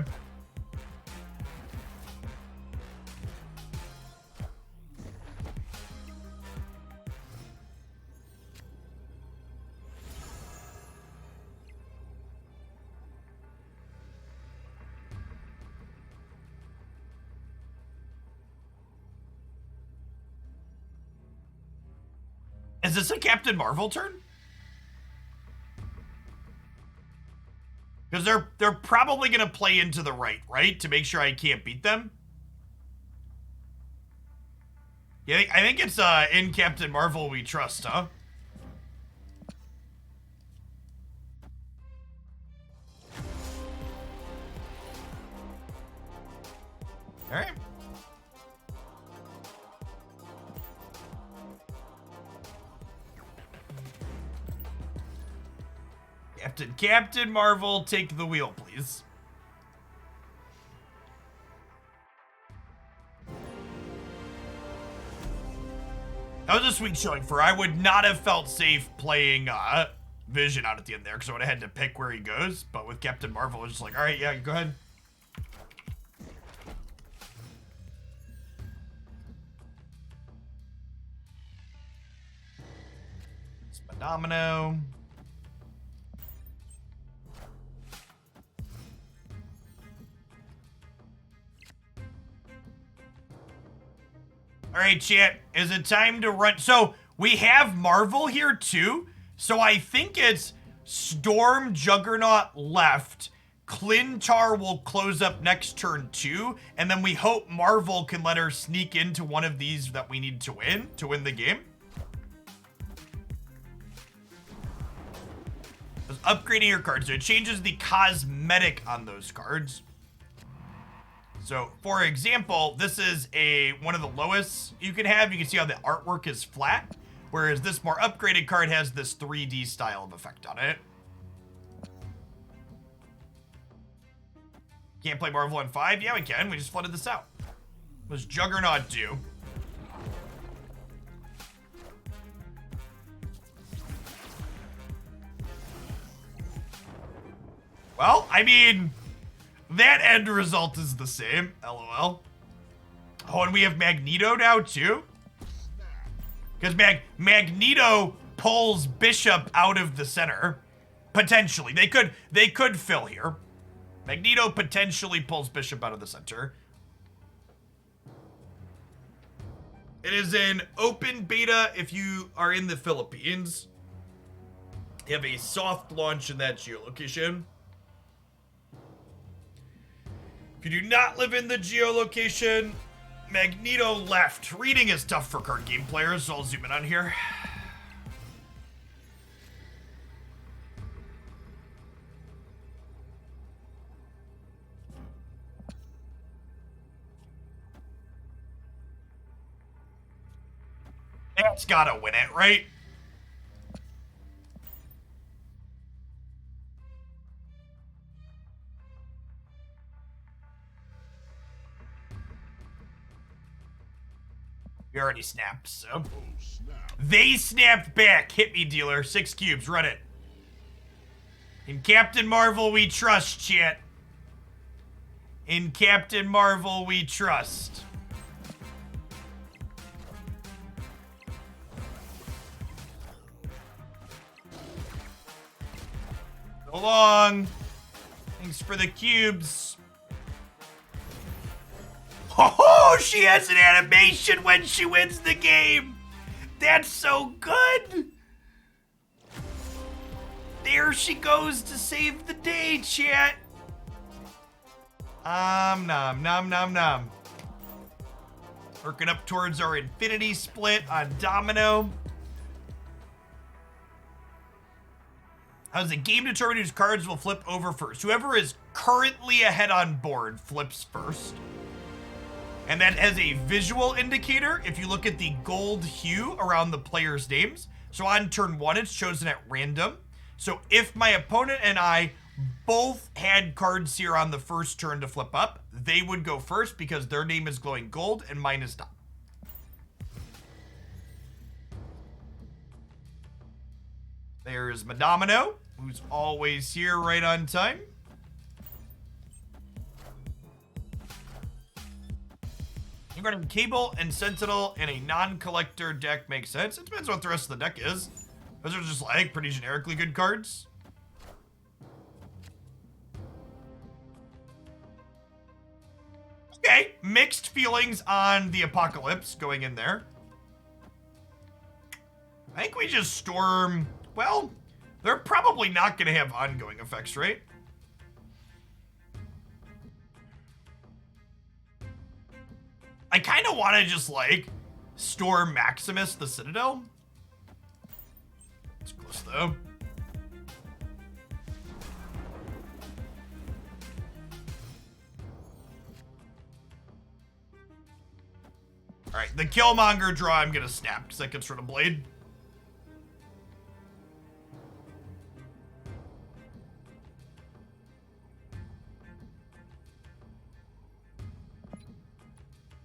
this a Captain Marvel turn? Because they're probably gonna play into the right, to make sure I can't beat them. Yeah, I think it's in Captain Marvel we trust, huh? All right. Captain Marvel, take the wheel, please. That was a sweet showing for. I would not have felt safe playing Vision out at the end there because I would have had to pick where he goes. But with Captain Marvel, it's just like, all right, yeah, go ahead. It's my domino. All right, chat, is it time to run? So we have Marvel here too. So I think it's Storm, Juggernaut left. Clintar will close up next turn 2. And then we hope Marvel can let her sneak into one of these that we need to win the game. Just upgrading your cards. So it changes the cosmetic on those cards. So, for example, this is one of the lowest you can have. You can see how the artwork is flat, whereas this more upgraded card has this 3D style of effect on it. Can't play Marvel on 5? Yeah, we can. We just flooded this out. What does Juggernaut do? Well, I mean, that end result is the same. LOL. Oh, and we have Magneto now, too? Because Magneto pulls Bishop out of the center. Potentially. They could fill here. Magneto potentially pulls Bishop out of the center. It is an open beta if you are in the Philippines. You have a soft launch in that geolocation. If you do not live in the geolocation, Magneto left. Reading is tough for card game players, so I'll zoom in on here. That's gotta win it, right? We already snapped, so. Oh, snap. They snapped back. Hit me, dealer. 6 cubes. Run it. In Captain Marvel, we trust, chat. In Captain Marvel, we trust. So long. Thanks for the cubes. Oh, she has an animation when she wins the game. That's so good. There she goes to save the day, chat. Nom nom nom nom. Working up towards our infinity split on Domino. How's the game determined whose cards will flip over first? Whoever is currently ahead on board flips first. And that has a visual indicator if you look at the gold hue around the players' names. So on turn 1, it's chosen at random. So if my opponent and I both had cards here on the first turn to flip up, they would go first because their name is glowing gold and mine is not. There's my Domino, who's always here right on time. You're going to Cable and Sentinel in a non-collector deck makes sense. It depends what the rest of the deck is. Those are just like pretty generically good cards. Okay, mixed feelings on the Apocalypse going in there. I think we just storm... Well, they're probably not going to have ongoing effects, right? I kind of want to just, like, storm Maximus the Citadel. It's close, though. Alright, the Killmonger draw I'm going to snap, because I can sort of blade.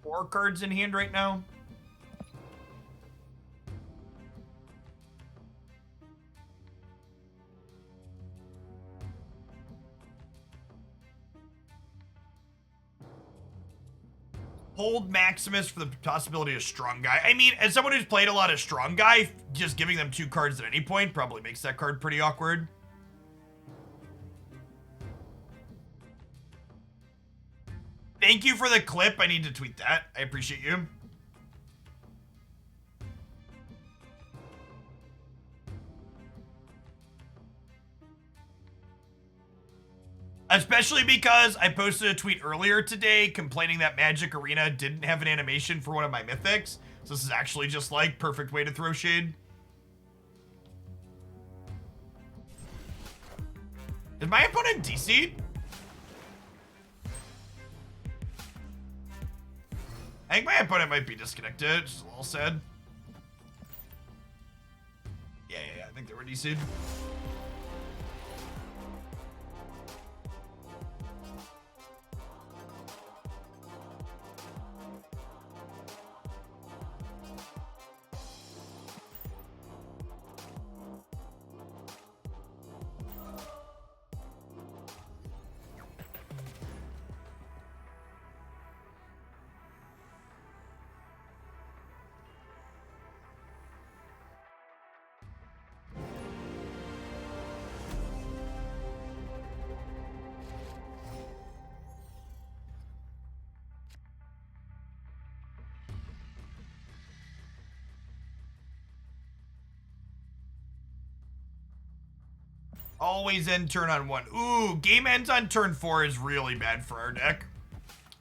Four cards in hand right now. Hold Maximus for the possibility of Strong Guy. I mean, as someone who's played a lot of Strong Guy, just giving them 2 cards at any point probably makes that card pretty awkward. Thank you for the clip. I need to tweet that. I appreciate you. Especially because I posted a tweet earlier today complaining that Magic Arena didn't have an animation for one of my mythics. So this is actually just like perfect way to throw shade. Is my opponent DC'd? I think my opponent might be disconnected, just a little sad. Yeah, I think they were DC'd. Always end turn on 1. Ooh, game ends on turn 4 is really bad for our deck.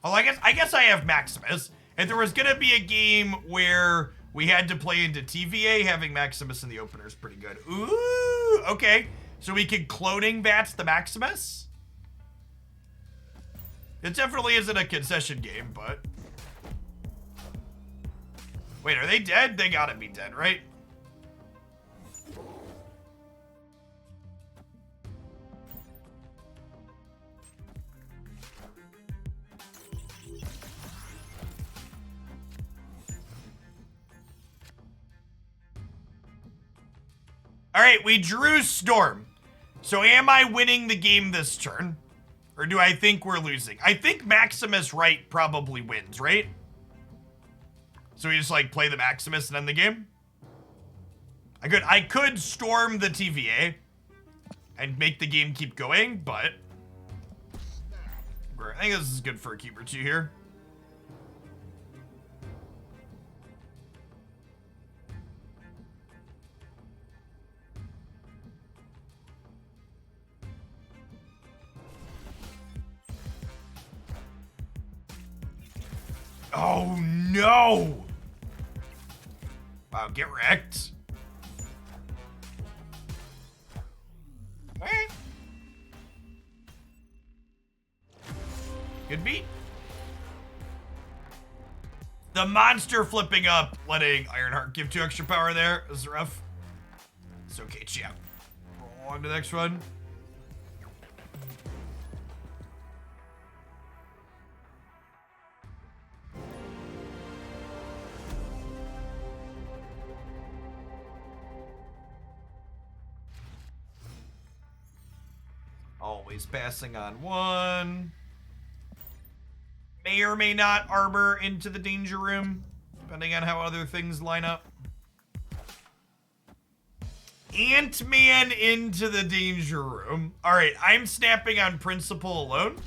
Well, I guess I have Maximus. If there was gonna be a game where we had to play into TVA, having Maximus in the opener is pretty good. Ooh, okay. So we can cloning bats the Maximus? It definitely isn't a concession game, but... Wait, are they dead? They gotta be dead, right? All right, we drew Storm. So am I winning the game this turn? Or do I think we're losing? I think Maximus Wright probably wins, right? So we just like play the Maximus and end the game? I could storm the TVA and make the game keep going, but I think this is good for a keeper 2 here. Oh no! Wow, get wrecked. Good beat. The monster flipping up, letting Ironheart give 2 extra power there. This is rough. It's okay, champ. Roll on to the next one. Always passing on 1. May or may not arbor into the danger room, depending on how other things line up. Ant-Man into the danger room. All right, I'm snapping on principle alone.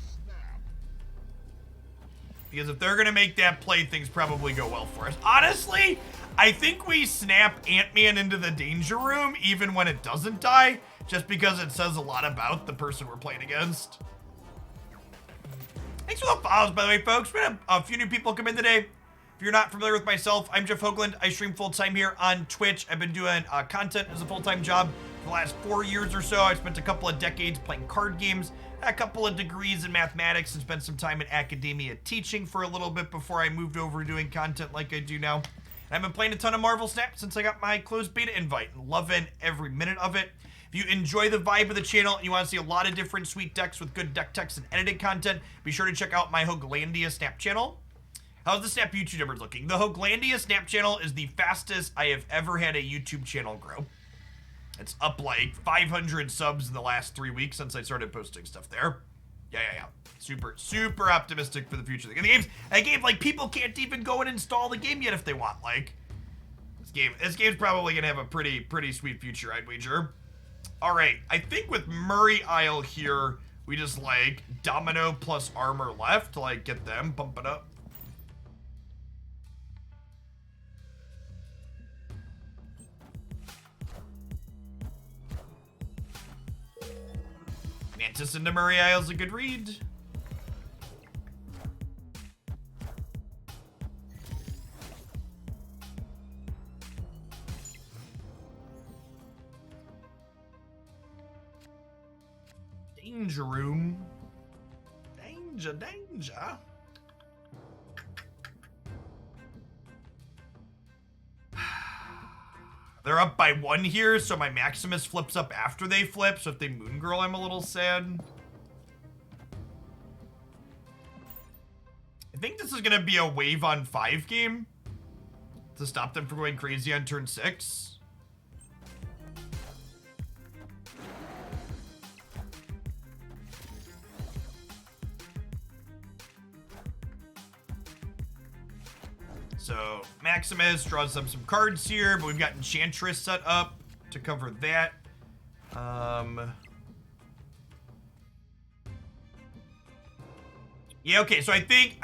Because if they're going to make that play, things probably go well for us. Honestly, I think we snap Ant-Man into the danger room even when it doesn't die, just because it says a lot about the person we're playing against. Thanks for the follows, by the way, folks. We had a few new people come in today. If you're not familiar with myself, I'm Jeff Hoagland. I stream full-time here on Twitch. I've been doing content as a full-time job for the last 4 years or so. I spent a couple of decades playing card games, a couple of degrees in mathematics, and spent some time in academia teaching for a little bit before I moved over to doing content like I do now. I've been playing a ton of Marvel Snap since I got my closed beta invite. Loving every minute of it. If you enjoy the vibe of the channel and you want to see a lot of different sweet decks with good deck techs and edited content, be sure to check out my Hoaglandia Snap channel. How's the Snap YouTube numbers looking? The Hoaglandia Snap channel is the fastest I have ever had a YouTube channel grow. It's up like 500 subs in the last 3 weeks since I started posting stuff there. Yeah. Super optimistic for the future of the game. The game, like, people can't even go and install the game yet if they want. Like, this game's probably gonna have a pretty sweet future, I'd wager. All right, I think with Murray Isle here, we just like domino plus armor left to like get them, bump it up. Mantis into Murray Isle's a good read. Danger room. Danger. They're up by 1 here, so my Maximus flips up after they flip, so if they Moon Girl, I'm a little sad. I think this is gonna be a wave on 5 game to stop them from going crazy on turn 6. So Maximus draws them some cards here, but we've got Enchantress set up to cover that. Yeah, okay, so I think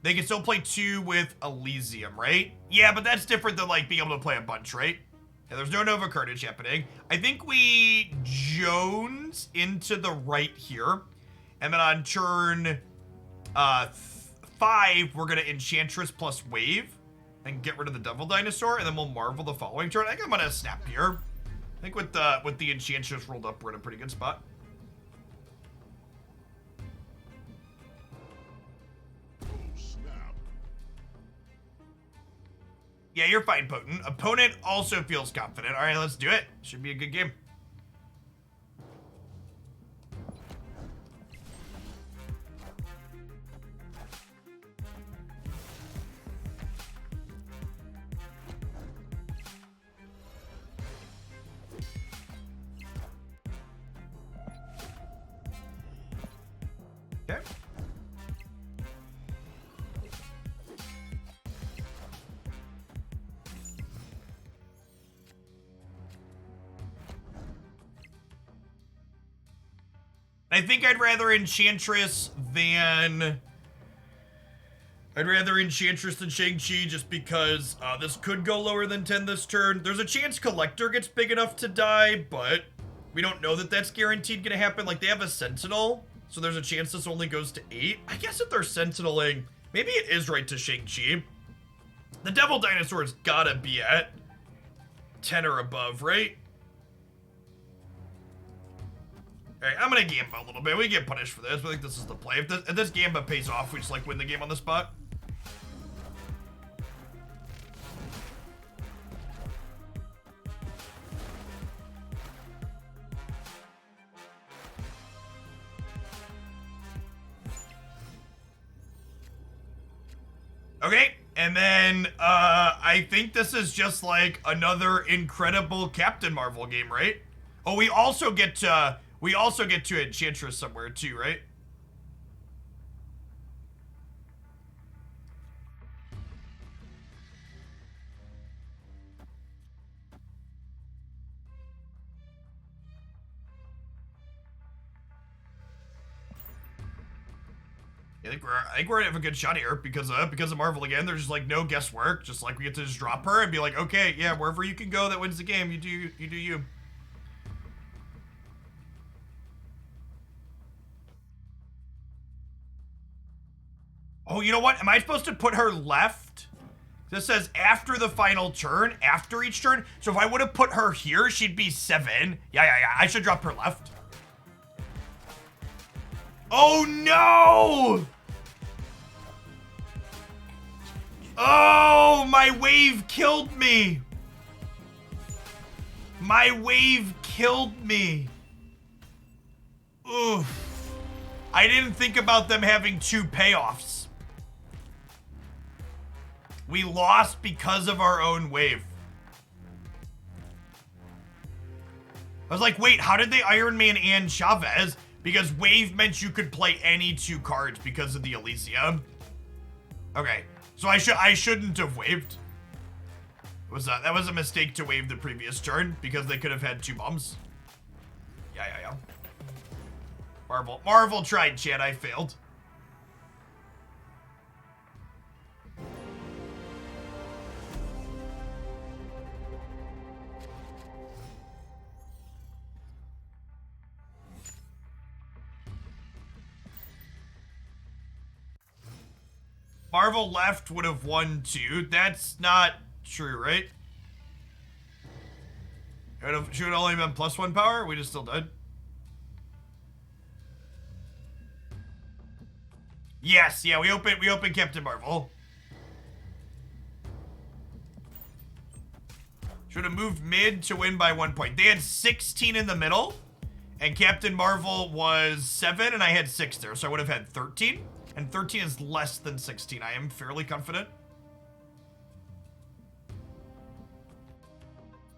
they can still play 2 with Elysium, right? Yeah, but that's different than like being able to play a bunch, right? Yeah, there's no Nova Carnage happening. I think we Jones into the right here, and then on turn 5, we're gonna Enchantress plus Wave and get rid of the Devil Dinosaur, and then we'll Marvel the following turn. I think I'm gonna snap here. I think with the Enchantress rolled up, we're in a pretty good spot. Oh, snap. Yeah, you're fine, Potent. Opponent also feels confident. All right, let's do it. Should be a good game. Okay. I think I'd rather Enchantress than Shang-Chi just because this could go lower than 10 this turn. There's a chance Collector gets big enough to die, but we don't know that that's guaranteed gonna happen. Like, they have a Sentinel, so there's a chance this only goes to 8. I guess if they're Sentineling, maybe it is right to Shang-Chi. The Devil Dinosaur's gotta be at 10 or above, right? All right, I'm gonna Gamba a little bit. We get punished for this. I think this is the play. If this Gamba pays off, we just like win the game on the spot. Okay, and then I think this is just like another incredible Captain Marvel game, right? Oh, we also get to Enchantress somewhere too, right? I think we're gonna have a good shot here because of Marvel again. There's just like no guesswork. Just like we get to just drop her and be like, okay, yeah, wherever you can go that wins the game, you do you. Oh, you know what? Am I supposed to put her left? This says after the final turn, after each turn. So if I would have put her here, she'd be 7. Yeah. I should drop her left. Oh no! Oh, my wave killed me. My wave killed me. Oof. I didn't think about them having 2 payoffs. We lost because of our own wave. I was like, wait, how did they Iron Man and Chavez? Because wave meant you could play any 2 cards because of the Elysium. Okay, so I shouldn't have waved. That was a mistake to wave the previous turn because they could have had 2 bombs. Yeah. Marvel tried, chat. I failed. Marvel left would have won 2. That's not true, right? Should have only been +1 power. We just still died. Yes, yeah, we open Captain Marvel. Should have moved mid to win by 1 point. They had 16 in the middle, and Captain Marvel was 7, and I had 6 there, so I would have had 13. And 13 is less than 16. I am fairly confident.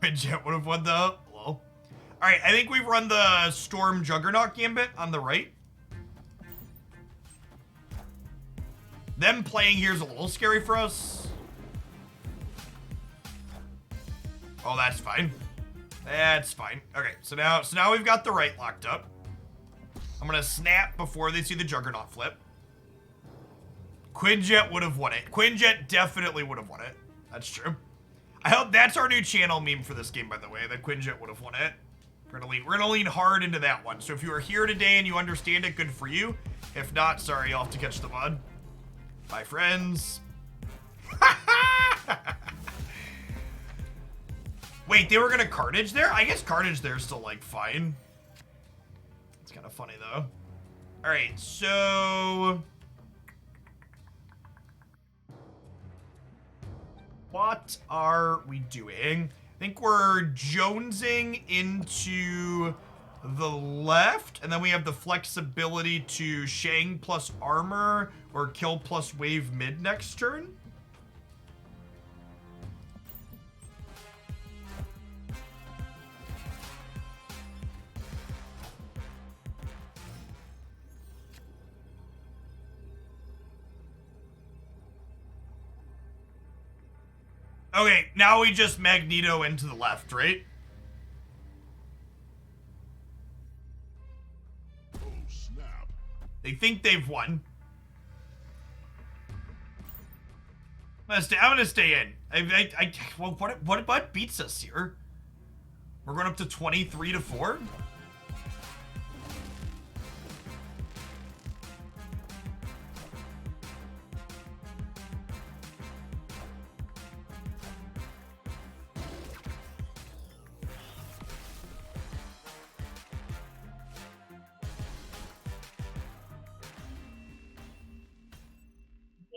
Jet would have won the... Hello. Alright, I think we've run the Storm Juggernaut Gambit on the right. Them playing here is a little scary for us. Oh, that's fine. That's fine. Okay, so now we've got the right locked up. I'm gonna snap before they see the Juggernaut flip. Quinjet would have won it. Quinjet definitely would have won it. That's true. I hope that's our new channel meme for this game, by the way, that Quinjet would have won it. We're gonna lean hard into that one. So if you are here today and you understand it, good for you. If not, sorry, you'll have to catch the mod. Bye, friends. Wait, they were gonna Carnage there? I guess Carnage there is still, like, fine. It's kind of funny, though. Alright, so... what are we doing? I think we're jonesing into the left, and then we have the flexibility to Shang plus armor or kill plus wave mid next turn. Okay, now we just Magneto into the left, right? Oh, snap. They think they've won. I'm gonna stay in. Well, what beats us here? We're going up to 23-4?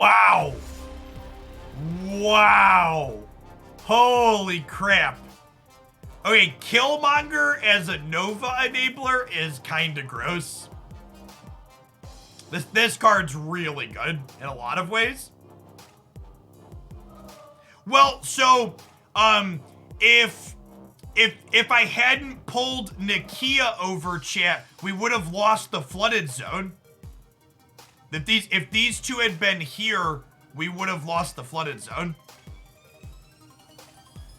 Wow. Wow. Holy crap. Okay, Killmonger as a Nova enabler is kind of gross. This card's really good in a lot of ways. Well, so if I hadn't pulled Nakia over, chat, we would have lost the flooded zone. If these two had been here, we would have lost the flooded zone.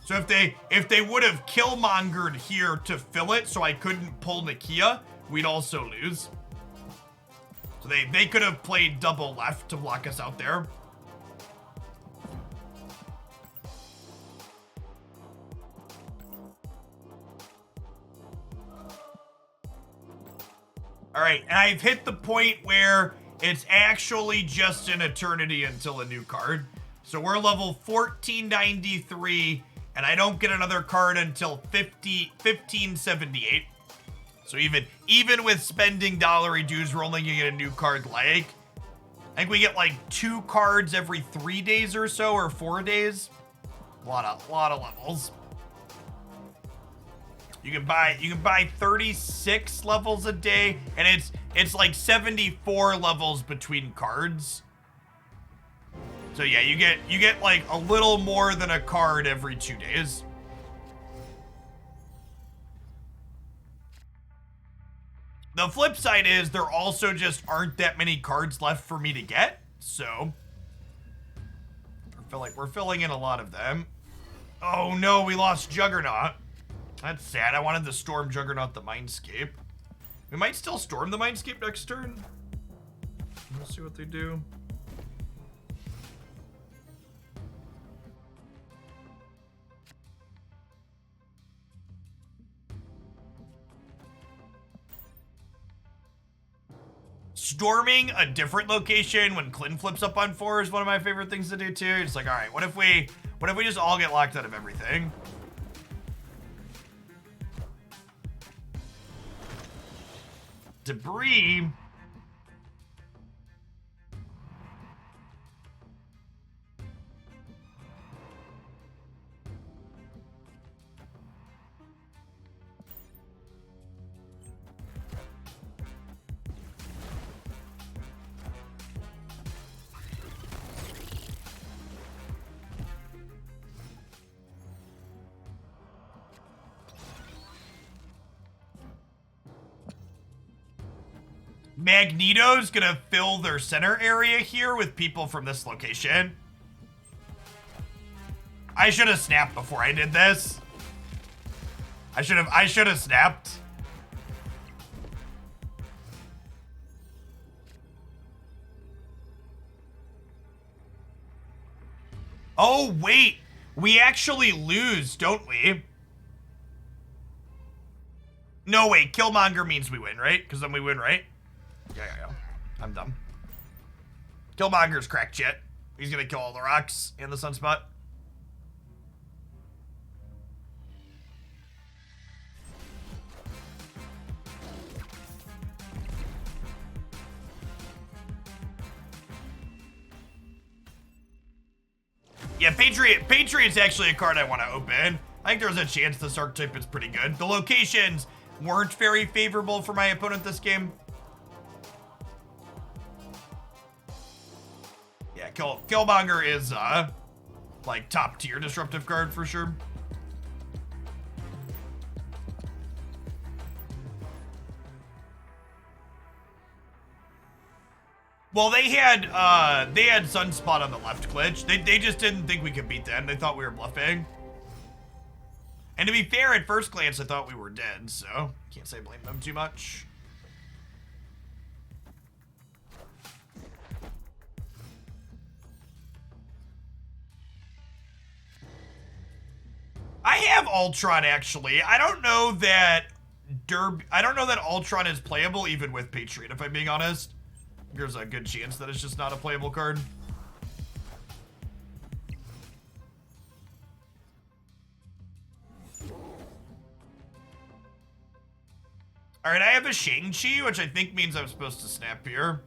So if they would have Killmongered here to fill it so I couldn't pull Nakia, we'd also lose. So they could have played double left to block us out there. All right, and I've hit the point where it's actually just an eternity until a new card. So we're level 1493, and I don't get another card until 1578. So even with spending dollary dues, we're only gonna get a new card like, I think we get like 2 cards every 3 days or so, or 4 days. A lot of levels. You can buy 36 levels a day, and it's like 74 levels between cards. So yeah, you get like a little more than a card every 2 days. The flip side is there also just aren't that many cards left for me to get, so I feel like we're filling in a lot of them. Oh no, we lost Juggernaut. That's sad. I wanted to storm Juggernaut the Mindscape. We might still storm the Mindscape next turn. We'll see what they do. Storming a different location when Clint flips up on 4 is one of my favorite things to do too. It's like, all right, what if we just all get locked out of everything? Debris. Magneto's gonna fill their center area here with people from this location. I should have snapped before I did this. I should have snapped. Oh wait, we actually lose, don't we? No wait, Killmonger means we win, right? Because then we win, right? Yeah. I'm dumb. Killmonger's cracked shit. He's gonna kill all the rocks and the sunspot. Yeah, Patriot's actually a card I want to open. I think there's a chance this archetype is pretty good. The locations weren't very favorable for my opponent this game. Yeah, Killmonger is like top tier disruptive card for sure. Well, they had Sunspot on the left glitch. They just didn't think we could beat them. They thought we were bluffing. And to be fair, at first glance, I thought we were dead, so can't say blame them too much. I have Ultron actually. I don't know that Ultron is playable even with Patriot, if I'm being honest. There's a good chance that it's just not a playable card. All right, I have a Shang-Chi, which I think means I'm supposed to snap here.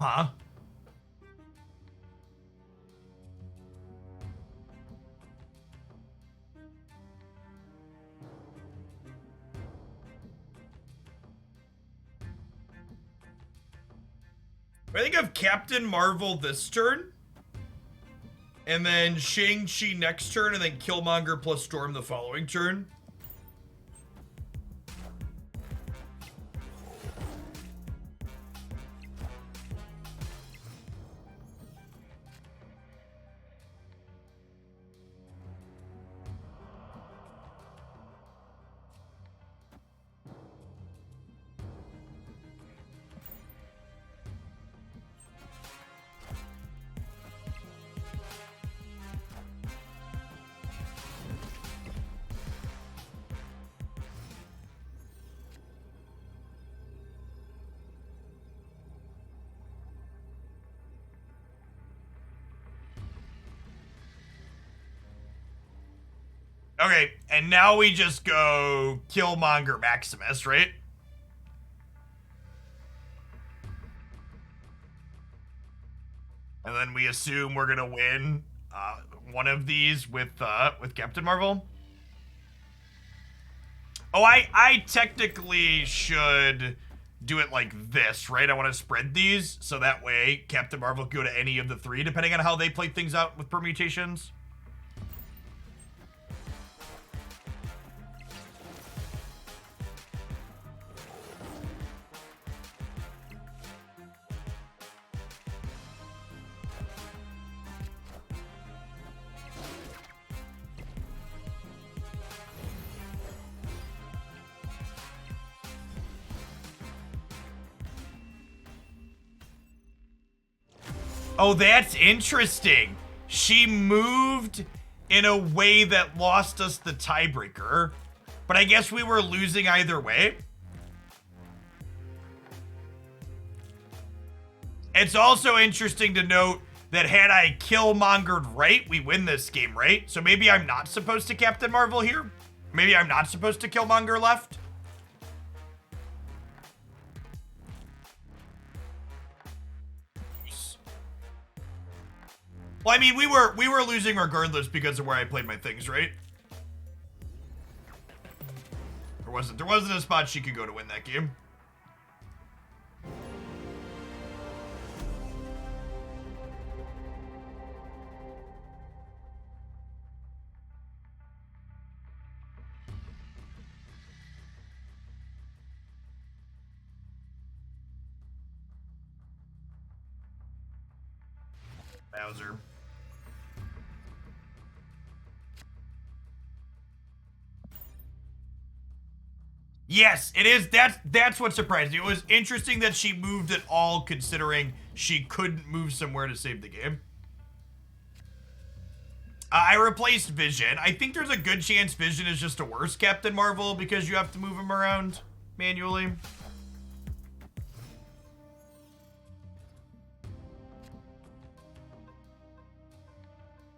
Huh? I think of Captain Marvel this turn, and then Shang-Chi next turn, and then Killmonger plus Storm the following turn. Okay, and now we just go Killmonger Maximus, right? And then we assume we're gonna win one of these with Captain Marvel. Oh, I technically should do it like this, right? I want to spread these so that way Captain Marvel can go to any of the three, depending on how they play things out with permutations. Oh, that's interesting. She moved in a way that lost us the tiebreaker, but I guess we were losing either way. It's also interesting to note that had I Killmongered right, we win this game, right? So maybe I'm not supposed to Captain Marvel here? Maybe I'm not supposed to Killmonger left? Well, I mean, we were losing regardless because of where I played my things, right? There wasn't a spot she could go to win that game. Bowser. Yes, it is. That's what surprised me. It was interesting that she moved at all, considering she couldn't move somewhere to save the game. I replaced Vision. I think there's a good chance Vision is just a worse Captain Marvel because you have to move him around manually.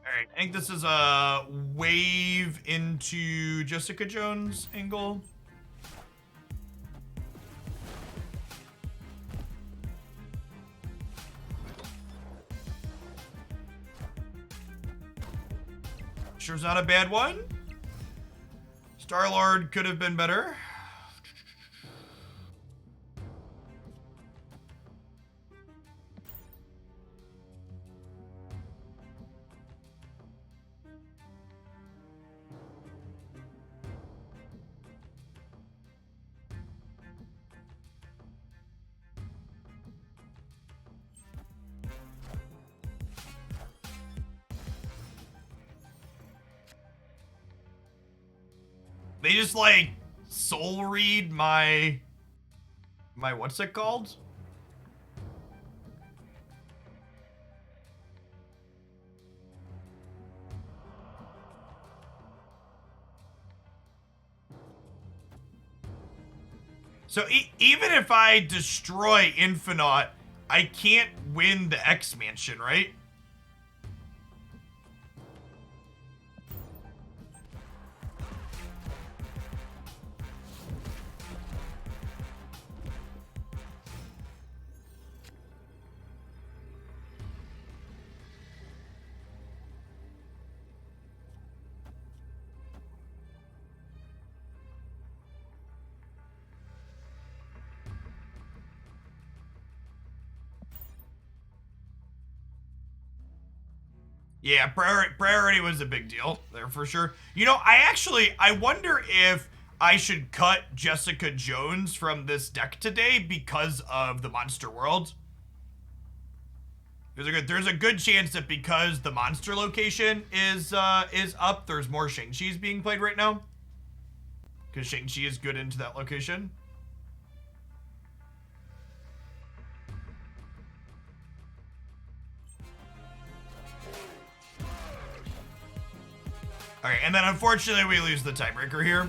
Alright, I think this is a wave into Jessica Jones angle. Sure's not a bad one. Star-Lord could have been better. They just like soul read my what's it called? So even if I destroy Infinite, I can't win the X Mansion, right? Yeah, priority was a big deal there for sure. You know, I wonder if I should cut Jessica Jones from this deck today because of the Monster World. There's a good chance that because the monster location is up, there's more Shang-Chi's being played right now. Because Shang-Chi is good into that location. Alright, and then unfortunately we lose the tiebreaker here.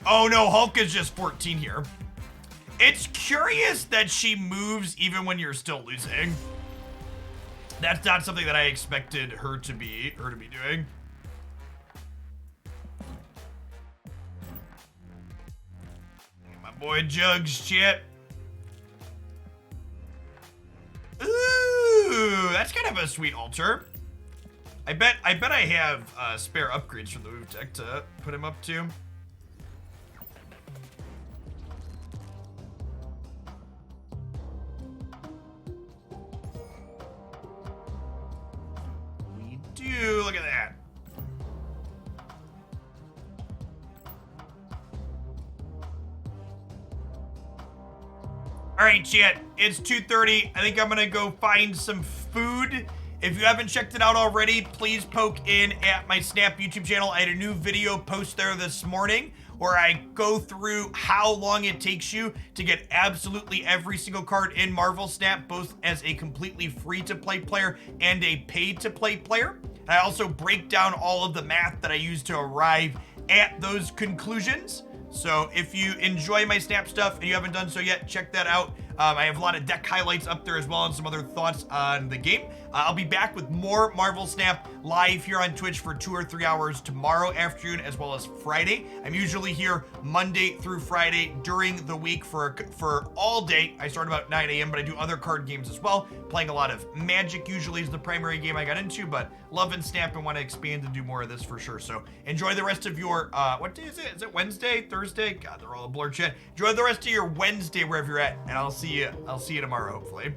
Oh no, Hulk is just 14 here. It's curious that she moves even when you're still losing. That's not something that I expected her to be doing. My boy Jugs, chat. Ooh, that's kind of a sweet altar. I bet I have spare upgrades from the move deck to put him up to. We do, look at that. All right, chat, it's 2:30. I think I'm gonna go find some food. If you haven't checked it out already, please poke in at my Snap YouTube channel. I had a new video post there this morning where I go through how long it takes you to get absolutely every single card in Marvel Snap, both as a completely free-to-play player and a paid-to-play player. And I also break down all of the math that I use to arrive at those conclusions. So if you enjoy my Snap stuff and you haven't done so yet, check that out. I have a lot of deck highlights up there as well and some other thoughts on the game. I'll be back with more Marvel Snap live here on Twitch for 2 or 3 hours tomorrow afternoon as well as Friday. I'm usually here Monday through Friday during the week for all day. I start about 9 a.m., but I do other card games as well. Playing a lot of Magic usually is the primary game I got into, but love and Snap and want to expand and do more of this for sure. So enjoy the rest of your, what day is it? Is it Wednesday, Thursday? God, they're all a blur, chat. Enjoy the rest of your Wednesday wherever you're at, and I'll see you tomorrow, hopefully.